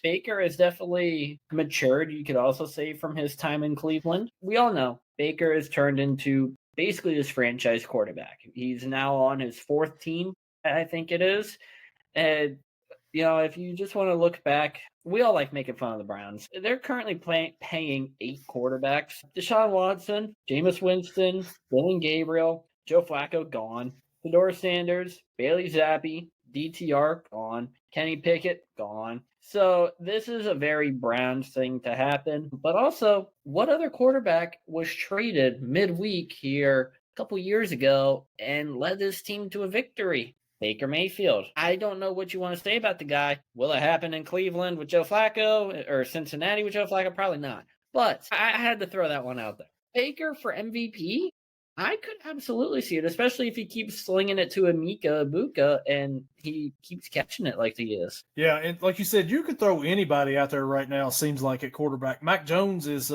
Baker has definitely matured, you could also say, from his time in Cleveland. We all know Baker has turned into basically this franchise quarterback. He's now on his 4th team, I think it is. And, if you just want to look back, we all like making fun of the Browns. They're currently paying 8 quarterbacks. Deshaun Watson, Jameis Winston, Dylan Gabriel, Joe Flacco, gone. Fedora Sanders, Bailey Zappi, DTR, gone. Kenny Pickett, gone. So this is a very Browns thing to happen. But also, what other quarterback was traded midweek here a couple years ago and led this team to a victory? Baker Mayfield. I don't know what you want to say about the guy. Will it happen in Cleveland with Joe Flacco or Cincinnati with Joe Flacco? Probably not. But I had to throw that one out there. Baker for MVP? I could absolutely see it, especially if he keeps slinging it to Emeka Buka and he keeps catching it like he is. Yeah, and like you said, you could throw anybody out there right now, seems like, at quarterback. Mac Jones is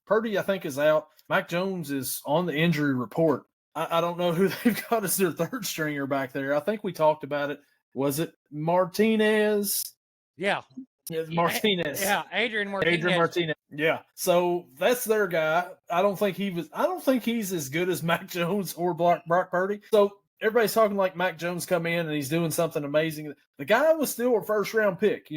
Purdy, I think, is out. Mac Jones is on the injury report. I don't know who they've got as their 3rd stringer back there. I think we talked about it. Was it Martinez? Yeah. Martinez. Yeah, Adrian Martinez. Yeah. So that's their guy. I don't think he's as good as Mac Jones or Brock Purdy. So everybody's talking like Mac Jones come in and he's doing something amazing. The guy was still a 1st-round pick.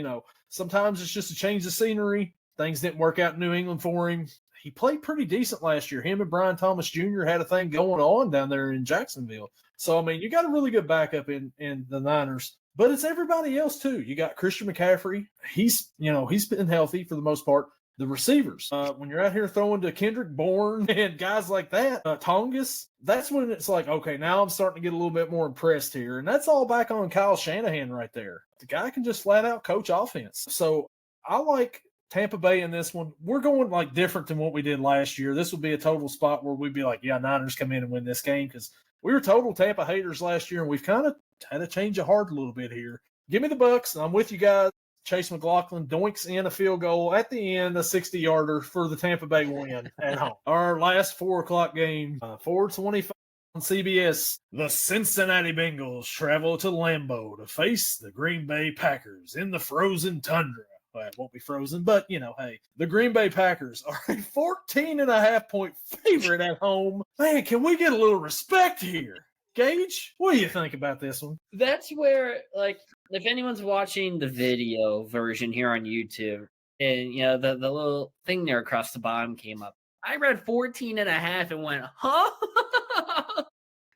Sometimes it's just a change of scenery. Things didn't work out in New England for him. He played pretty decent last year. Him and Brian Thomas Jr. had a thing going on down there in Jacksonville. So, you got a really good backup in the Niners. But it's everybody else, too. You got Christian McCaffrey. He's been healthy for the most part. The receivers, when you're out here throwing to Kendrick Bourne and guys like that, Tongas, that's when it's like, okay, now I'm starting to get a little bit more impressed here. And that's all back on Kyle Shanahan right there. The guy can just flat out coach offense. So I like Tampa Bay in this one. We're going like different than what we did last year. This would be a total spot where we'd be like, yeah, Niners come in and win this game because we were total Tampa haters last year, and we've kind of had a change of heart a little bit here. Give me the Bucs. I'm with you guys. Chase McLaughlin doinks in a field goal at the end, a 60-yarder for the Tampa Bay win at home. Our last 4:00 game, 4:25 on CBS. The Cincinnati Bengals travel to Lambeau to face the Green Bay Packers in the frozen tundra. Well, it won't be frozen, but, hey, the Green Bay Packers are a 14.5-point favorite at home. Man, can we get a little respect here? Gage, what do you think about this one? That's where, if anyone's watching the video version here on YouTube, and, the little thing there across the bottom came up, I read 14.5 and went, huh?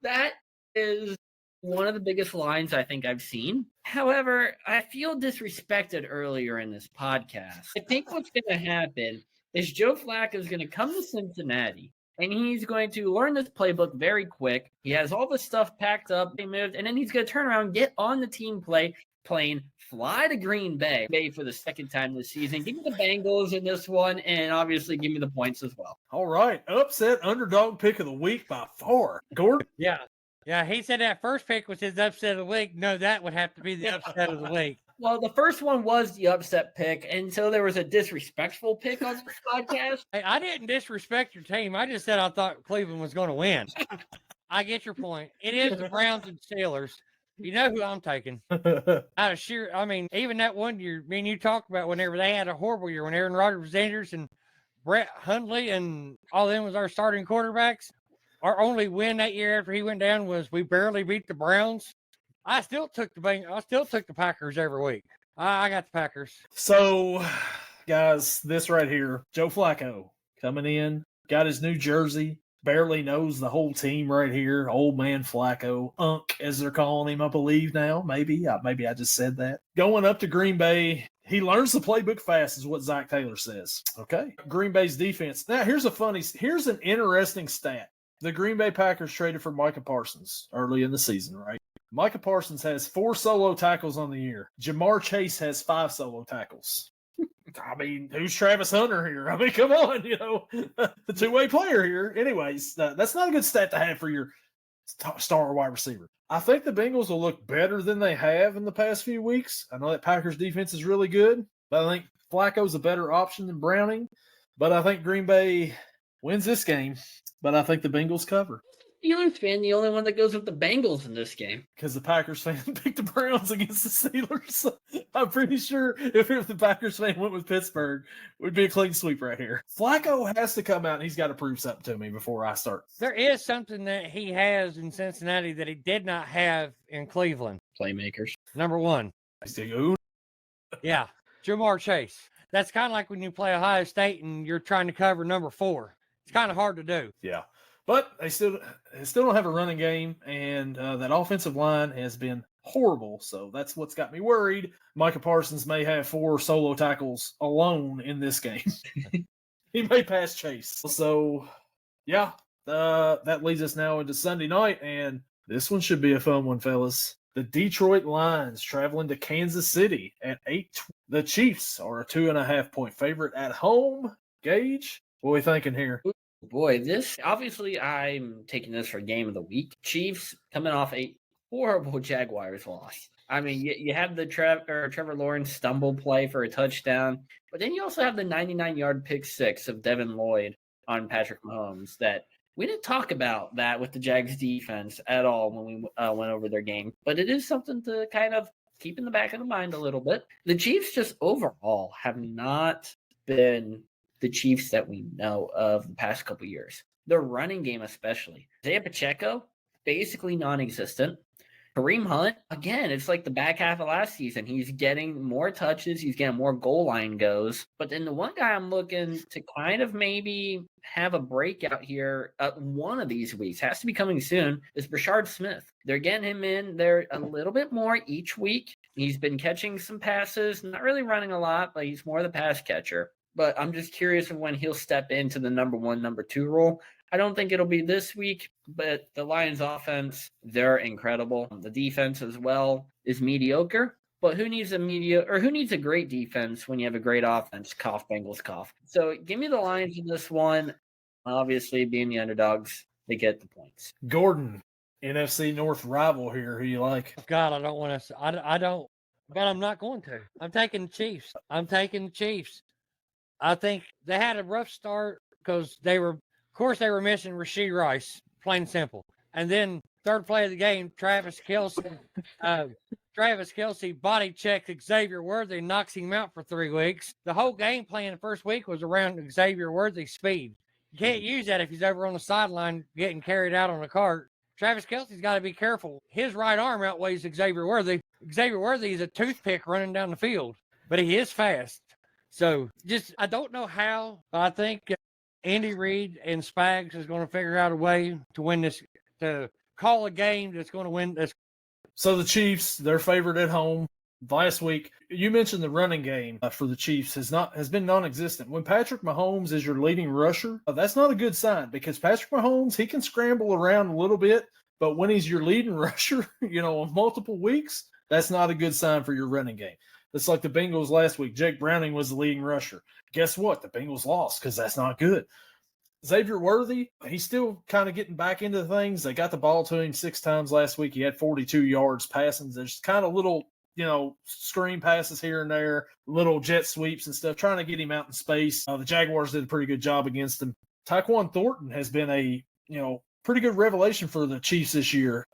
That is one of the biggest lines I think I've seen. However, I feel disrespected earlier in this podcast. I think what's going to happen is Joe Flacco is going to come to Cincinnati, and he's going to learn this playbook very quick. He has all the stuff packed up, he moved, and then he's going to turn around, get on the team plane, fly to Green Bay for the second time this season. Give me the Bengals in this one, and obviously give me the points as well. All right. Upset underdog pick of the week by 4. Gordon? Yeah, he said that first pick was his upset of the week. No, that would have to be the upset of the week. Well, the first one was the upset pick, and so there was a disrespectful pick on this podcast. Hey, I didn't disrespect your team. I just said I thought Cleveland was going to win. I get your point. It is the Browns and Steelers. You know who I'm taking. Out of sheer, I mean, even that one year, me and you talked about whenever they had a horrible year, when Aaron Rodgers was injured and Brett Hundley and all them was our starting quarterbacks. Our only win that year after he went down was we barely beat the Browns. I still took the Packers every week. I got the Packers. So, guys, this right here, Joe Flacco coming in, got his new jersey, barely knows the whole team right here. Old man Flacco, Unk, as they're calling him, I believe now. Maybe I just said that. Going up to Green Bay, he learns the playbook fast, is what Zach Taylor says. Okay, Green Bay's defense. Now, here's an interesting stat. The Green Bay Packers traded for Micah Parsons early in the season, right? Micah Parsons has 4 solo tackles on the year. Jamar Chase has 5 solo tackles. I mean, who's Travis Hunter here? I mean, come on, the two-way player here. Anyways, that's not a good stat to have for your star wide receiver. I think the Bengals will look better than they have in the past few weeks. I know that Packers defense is really good, but I think Flacco's a better option than Browning. But I think Green Bay wins this game. But I think the Bengals cover. Steelers fan, the only one that goes with the Bengals in this game. Because the Packers fan picked the Browns against the Steelers. I'm pretty sure if the Packers fan went with Pittsburgh, it would be a clean sweep right here. Flacco has to come out and he's got to prove something to me before I start. There is something that he has in Cincinnati that he did not have in Cleveland. Playmakers. Number 1. Yeah, Jamar Chase. That's kind of like when you play Ohio State and you're trying to cover number 4. It's kind of hard to do. Yeah. But they still don't have a running game, and that offensive line has been horrible. So that's what's got me worried. Micah Parsons may have 4 solo tackles alone in this game. He may pass Chase. So, yeah, that leads us now into Sunday night, and this one should be a fun one, fellas. The Detroit Lions traveling to Kansas City at 8. The Chiefs are a 2.5-point favorite at home. Gage, what are we thinking here? Boy, this obviously I'm taking this for game of the week. Chiefs coming off a horrible Jaguars loss. I mean, you have the Trevor Lawrence stumble play for a touchdown, but then you also have the 99-yard pick 6 of Devin Lloyd on Patrick Mahomes. That we didn't talk about that with the Jags defense at all when we went over their game, but it is something to kind of keep in the back of the mind a little bit. The Chiefs just overall have not been the Chiefs that we know of the past couple years. Their running game especially. Isaiah Pacheco, basically non-existent. Kareem Hunt, again, it's like the back half of last season. He's getting more touches. He's getting more goal line goes. But then the one guy I'm looking to kind of maybe have a breakout here one of these weeks, has to be coming soon, is Brashard Smith. They're getting him in there a little bit more each week. He's been catching some passes, not really running a lot, but he's more the pass catcher. But I'm just curious of when he'll step into the number 1, number 2 role. I don't think it'll be this week, but the Lions offense, they're incredible. The defense as well is mediocre, but who needs a great defense when you have a great offense? Cough, Bengals, cough. So give me the Lions in this one. Obviously, being the underdogs, they get the points. Gordon, NFC North rival here. Who you like? God, I don't want to. I don't, but I'm not going to. I'm taking the Chiefs. I think they had a rough start because they were missing Rashee Rice, plain and simple. And then third play of the game, Travis Kelce body checks Xavier Worthy and knocks him out for 3 weeks. The whole game plan the first week was around Xavier Worthy's speed. You can't use that if he's over on the sideline getting carried out on a cart. Travis Kelce's got to be careful. His right arm outweighs Xavier Worthy. Xavier Worthy is a toothpick running down the field, but he is fast. So I don't know how, but I think Andy Reid and Spags is going to figure out a way to win this, to call a game that's going to win this. So the Chiefs, they're favored at home. Last week, you mentioned the running game for the Chiefs has been non-existent. When Patrick Mahomes is your leading rusher, that's not a good sign because Patrick Mahomes, he can scramble around a little bit, but when he's your leading rusher, on multiple weeks, that's not a good sign for your running game. It's like the Bengals last week. Jake Browning was the leading rusher. Guess what? The Bengals lost because that's not good. Xavier Worthy, he's still kind of getting back into things. They got the ball to him 6 times last week. He had 42 yards passing. There's kind of little screen passes here and there, little jet sweeps and stuff, trying to get him out in space. The Jaguars did a pretty good job against him. Tyquan Thornton has been a, pretty good revelation for the Chiefs this year,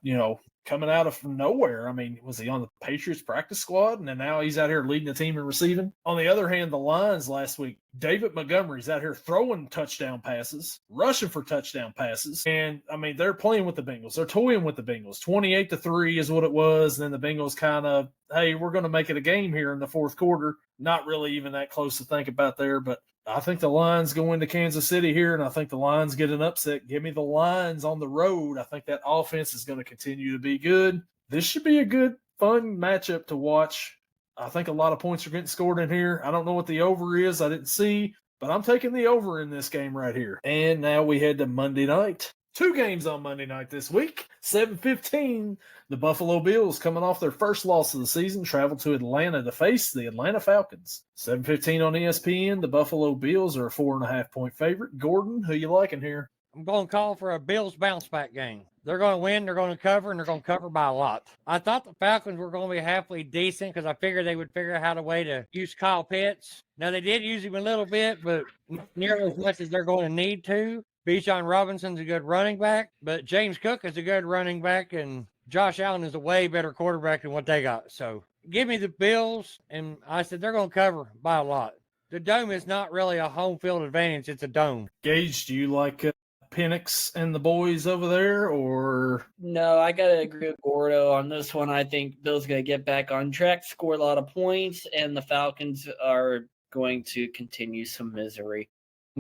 coming out of nowhere. I mean, was he on the Patriots practice squad? And then now he's out here leading the team in receiving. On the other hand, the Lions last week, David Montgomery's out here throwing touchdown passes, rushing for touchdown passes. And, I mean, they're playing with the Bengals. They're toying with the Bengals. 28-3 is what it was. And then the Bengals kind of, hey, we're going to make it a game here in the fourth quarter. Not really even that close to think about there, but I think the Lions go into Kansas City here, and I think the Lions get an upset. Give me the Lions on the road. I think that offense is going to continue to be good. This should be a good, fun matchup to watch. I think a lot of points are getting scored in here. I don't know what the over is. I didn't see, but I'm taking the over in this game right here. And now we head to Monday night. 2 games on Monday night this week. 7:15, the Buffalo Bills, coming off their first loss of the season, travel to Atlanta to face the Atlanta Falcons. 7:15 on ESPN, the Buffalo Bills are a 4.5-point favorite. Gordon, who you liking here? I'm going to call for a Bills bounce back game. They're going to win, they're going to cover, and they're going to cover by a lot. I thought the Falcons were going to be halfway decent because I figured they would figure out a way to use Kyle Pitts. Now, they did use him a little bit, but not nearly as much as they're going to need to. Bijan Robinson's a good running back, but James Cook is a good running back, and Josh Allen is a way better quarterback than what they got. So give me the Bills, and I said they're going to cover by a lot. The dome is not really a home field advantage. It's a dome. Gage, do you like Penix and the boys over there, or? No, I got to agree with Gordo on this one. I think Bill's going to get back on track, score a lot of points, and the Falcons are going to continue some misery.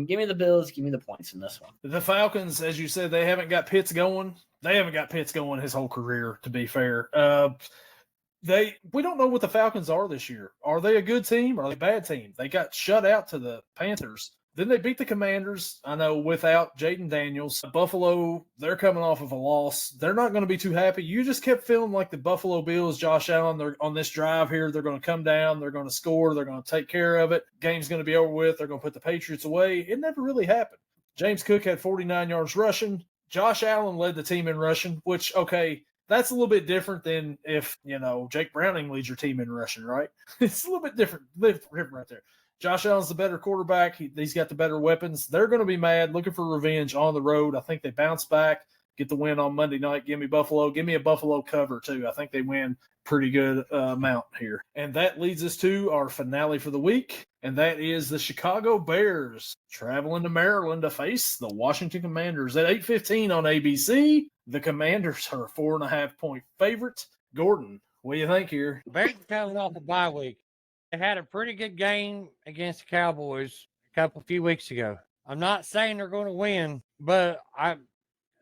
Give me the Bills. Give me the points in this one. The Falcons, as you said, they haven't got Pitts going. They haven't got Pitts going his whole career, to be fair. We don't know what the Falcons are this year. Are they a good team or are they a bad team? They got shut out to the Panthers. Then they beat the Commanders, I know, without Jaden Daniels. Buffalo, they're coming off of a loss. They're not going to be too happy. You just kept feeling like the Buffalo Bills, Josh Allen, they're on this drive here. They're going to come down. They're going to score. They're going to take care of it. Game's going to be over with. They're going to put the Patriots away. It never really happened. James Cook had 49 yards rushing. Josh Allen led the team in rushing, which, okay, that's a little bit different than if, Jake Browning leads your team in rushing, right? It's a little bit different right there. Josh Allen's the better quarterback. He's got the better weapons. They're going to be mad, looking for revenge on the road. I think they bounce back, get the win on Monday night. Give me Buffalo. Give me a Buffalo cover, too. I think they win pretty good amount here. And that leads us to our finale for the week, and that is the Chicago Bears traveling to Maryland to face the Washington Commanders at 8:15 on ABC. The Commanders are a 4.5-point favorite. Gordon, what do you think here? Bears coming off a bye week. They had a pretty good game against the Cowboys a few weeks ago. I'm not saying they're going to win, but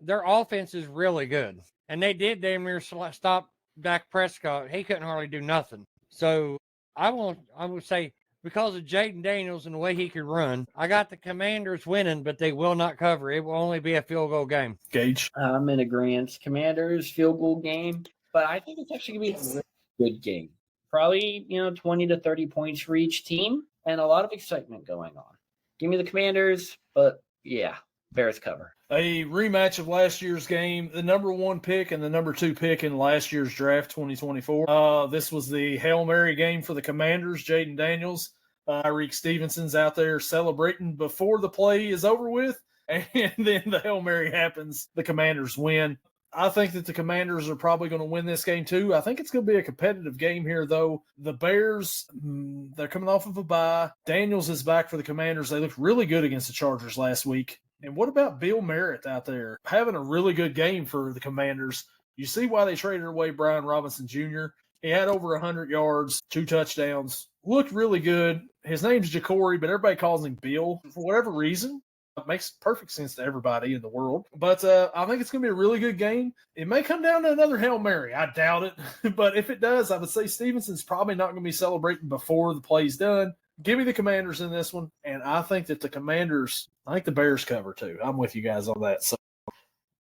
their offense is really good. And they did damn near stop Dak Prescott. He couldn't hardly do nothing. So I would say because of Jaden Daniels and the way he could run, I got the Commanders winning, but they will not cover. It will only be a field goal game. Gage? I'm in agreement. Commanders field goal game, but I think it's actually going to be a really good game. Probably, 20 to 30 points for each team and a lot of excitement going on. Give me the Commanders, but yeah, Bears cover. A rematch of last year's game, the number 1 pick and the number 2 pick in last year's draft, 2024. This was the Hail Mary game for the Commanders, Jaden Daniels. Tyreek Stevenson's out there celebrating before the play is over with, and then the Hail Mary happens. The Commanders win. I think that the Commanders are probably going to win this game too. I think it's going to be a competitive game here, though. The Bears, they're coming off of a bye. Daniels is back for the Commanders. They looked really good against the Chargers last week. And what about Bill Merritt out there having a really good game for the Commanders? You see why they traded away Brian Robinson Jr. He had over 100 yards, 2 touchdowns, looked really good. His name's Jacory, but everybody calls him Bill for whatever reason. It makes perfect sense to everybody in the world. But I think it's going to be a really good game. It may come down to another Hail Mary. I doubt it. But if it does, I would say Stevenson's probably not going to be celebrating before the play's done. Give me the Commanders in this one. And I think that I think the Bears cover too. I'm with you guys on that. So,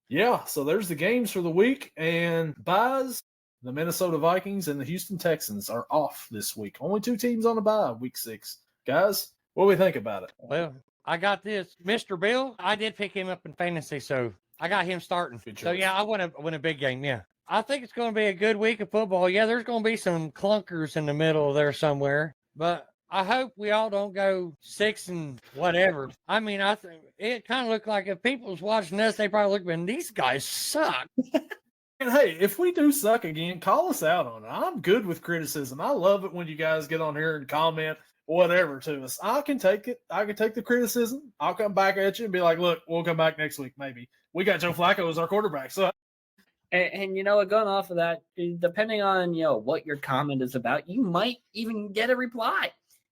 yeah, so there's the games for the week. And buys, the Minnesota Vikings and the Houston Texans are off this week. Only 2 teams on the bye, week 6. Guys, what do we think about it? Well, I got this. Mr. Bill, I did pick him up in fantasy, so I got him starting. So, yeah, I win a big game, yeah. I think it's going to be a good week of football. Yeah, there's going to be some clunkers in the middle there somewhere, but I hope we all don't go 6 and whatever. I mean, I think it kind of looked like if people was watching us, they probably looked at these guys suck. And hey, if we do suck again, call us out on it. I'm good with criticism. I love it when you guys get on here and comment whatever to us. I can take it. I can take the criticism. I'll come back at you and be like, look, we'll come back next week, maybe. We got Joe Flacco as our quarterback. So, and you know what, going off of that, depending on, what your comment is about, you might even get a reply.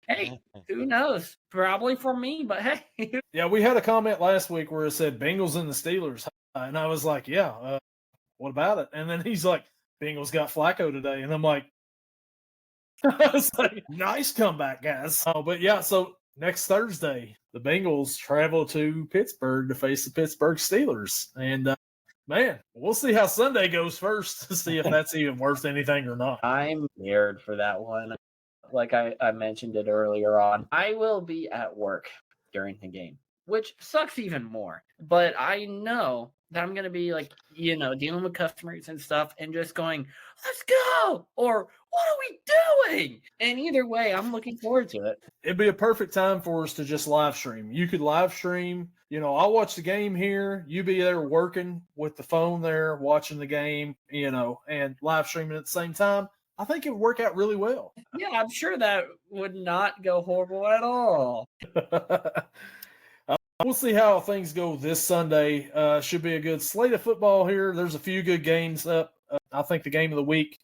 Hey, who knows? Probably from me, but hey. Yeah, we had a comment last week where it said Bengals and the Steelers. And I was like, yeah, what about it? And then he's like, Bengals got Flacco today. And I'm like, I was like, nice comeback, guys. But yeah, so next Thursday, the Bengals travel to Pittsburgh to face the Pittsburgh Steelers. And man, we'll see how Sunday goes first to see if that's even worth anything or not. I'm scared for that one. Like I mentioned it earlier on, I will be at work during the game, which sucks even more. But I know that I'm going to be like, dealing with customers and stuff and just going, let's go, or what are we doing? And either way, I'm looking forward to it. It'd be a perfect time for us to just live stream. You could live stream, I'll watch the game here. You be there working with the phone there, watching the game, and live streaming at the same time. I think it would work out really well. Yeah, I'm sure that would not go horrible at all. We'll see how things go this Sunday. Should be a good slate of football here. There's a few good games up. I think the game of the week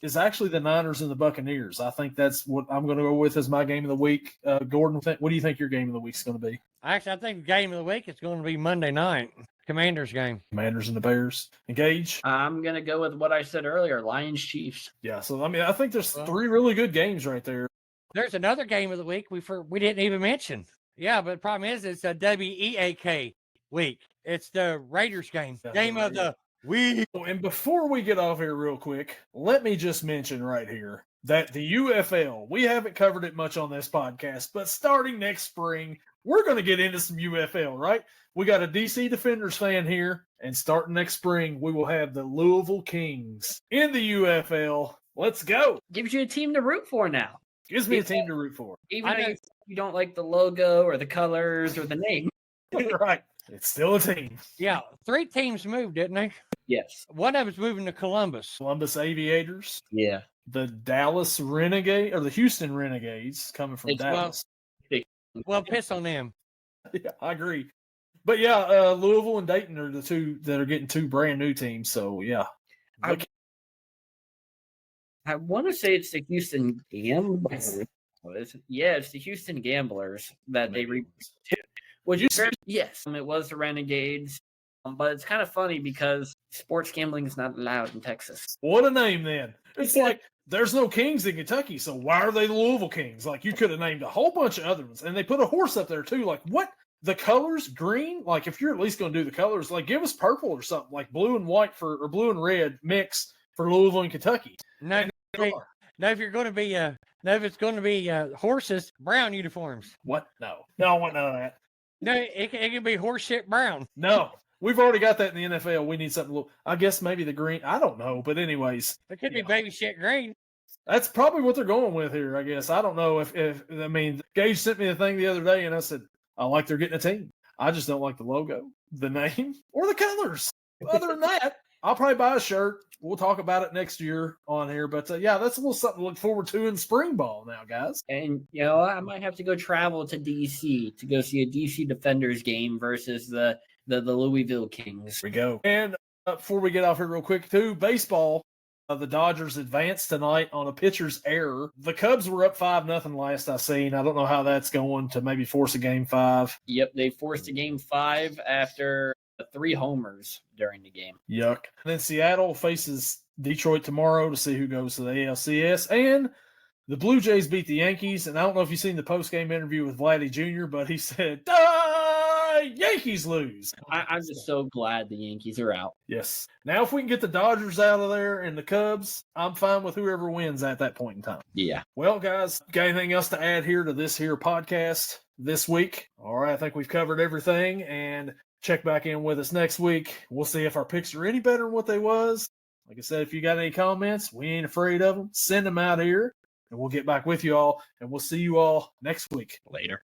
is actually the Niners and the Buccaneers. I think that's what I'm going to go with as my game of the week. Gordon, what do you think your game of the week is going to be? Actually, I think the game of the week is going to be Monday night. Commanders game. Commanders and the Bears. Engage. I'm going to go with what I said earlier, Lions Chiefs. Yeah, so I think there's 3 really good games right there. There's another game of the week we didn't even mention. Yeah, but the problem is it's a WEAK week. It's the Raiders game. Game of the week. And before we get off here real quick, let me just mention right here that the UFL, we haven't covered it much on this podcast, but starting next spring, we're going to get into some UFL, right? We got a DC Defenders fan here, and starting next spring, we will have the Louisville Kings in the UFL. Let's go. Gives you a team to root for now. Gives me a team to root for. Even if you don't like the logo or the colors or the name. Right. It's still a team. Yeah. 3 teams moved, didn't they? Yes. One of them's moving to Columbus. Columbus Aviators. Yeah. The Dallas Renegade, or the Houston Renegades coming from Dallas. Well, piss on them. Yeah, I agree. But yeah, Louisville and Dayton are the 2 that are getting 2 brand new teams. So yeah. I want to say it's the Houston Gamblers. Yeah, it's the Houston Gamblers that they Would you say? Yes, it was the Renegades. But it's kind of funny because sports gambling is not allowed in Texas. What a name, then. It's like there's no Kings in Kentucky, so why are they the Louisville Kings? Like, you could have named a whole bunch of other ones. And they put a horse up there, too. Like, what? The colors, green? Like, if you're at least going to do the colors, like, give us purple or something. Like, blue and white or blue and red mix for Louisville and Kentucky. No, if you're going to be if it's going to be horses, brown uniforms. What? No, I want none of that. No, it can be horse shit brown. No, we've already got that in the NFL. We need something. I guess maybe the green. I don't know, but anyways, it could be baby shit green. That's probably what they're going with here. I guess I don't know if Gage sent me a thing the other day, and I said I like they're getting a team. I just don't like the logo, the name, or the colors. Other than that, I'll probably buy a shirt. We'll talk about it next year on here. But, yeah, that's a little something to look forward to in spring ball now, guys. And, I might have to go travel to D.C. to go see a D.C. Defenders game versus the Louisville Kings. Here we go. And before we get off here real quick, too, baseball. The Dodgers advanced tonight on a pitcher's error. The Cubs were up 5-0 last I seen. I don't know how that's going to maybe force a game 5. Yep, they forced a game 5 after 3 homers during the game. Yuck. And then Seattle faces Detroit tomorrow to see who goes to the ALCS. And the Blue Jays beat the Yankees. And I don't know if you've seen the post-game interview with Vladdy Jr., but he said, Yankees lose. I'm just so glad the Yankees are out. Yes. Now, if we can get the Dodgers out of there and the Cubs, I'm fine with whoever wins at that point in time. Yeah. Well, guys, got anything else to add here to this here podcast this week? All right, I think we've covered everything, and check back in with us next week. We'll see if our picks are any better than what they was. Like I said, if you got any comments, we ain't afraid of them. Send them out here, and we'll get back with you all, and we'll see you all next week. Later.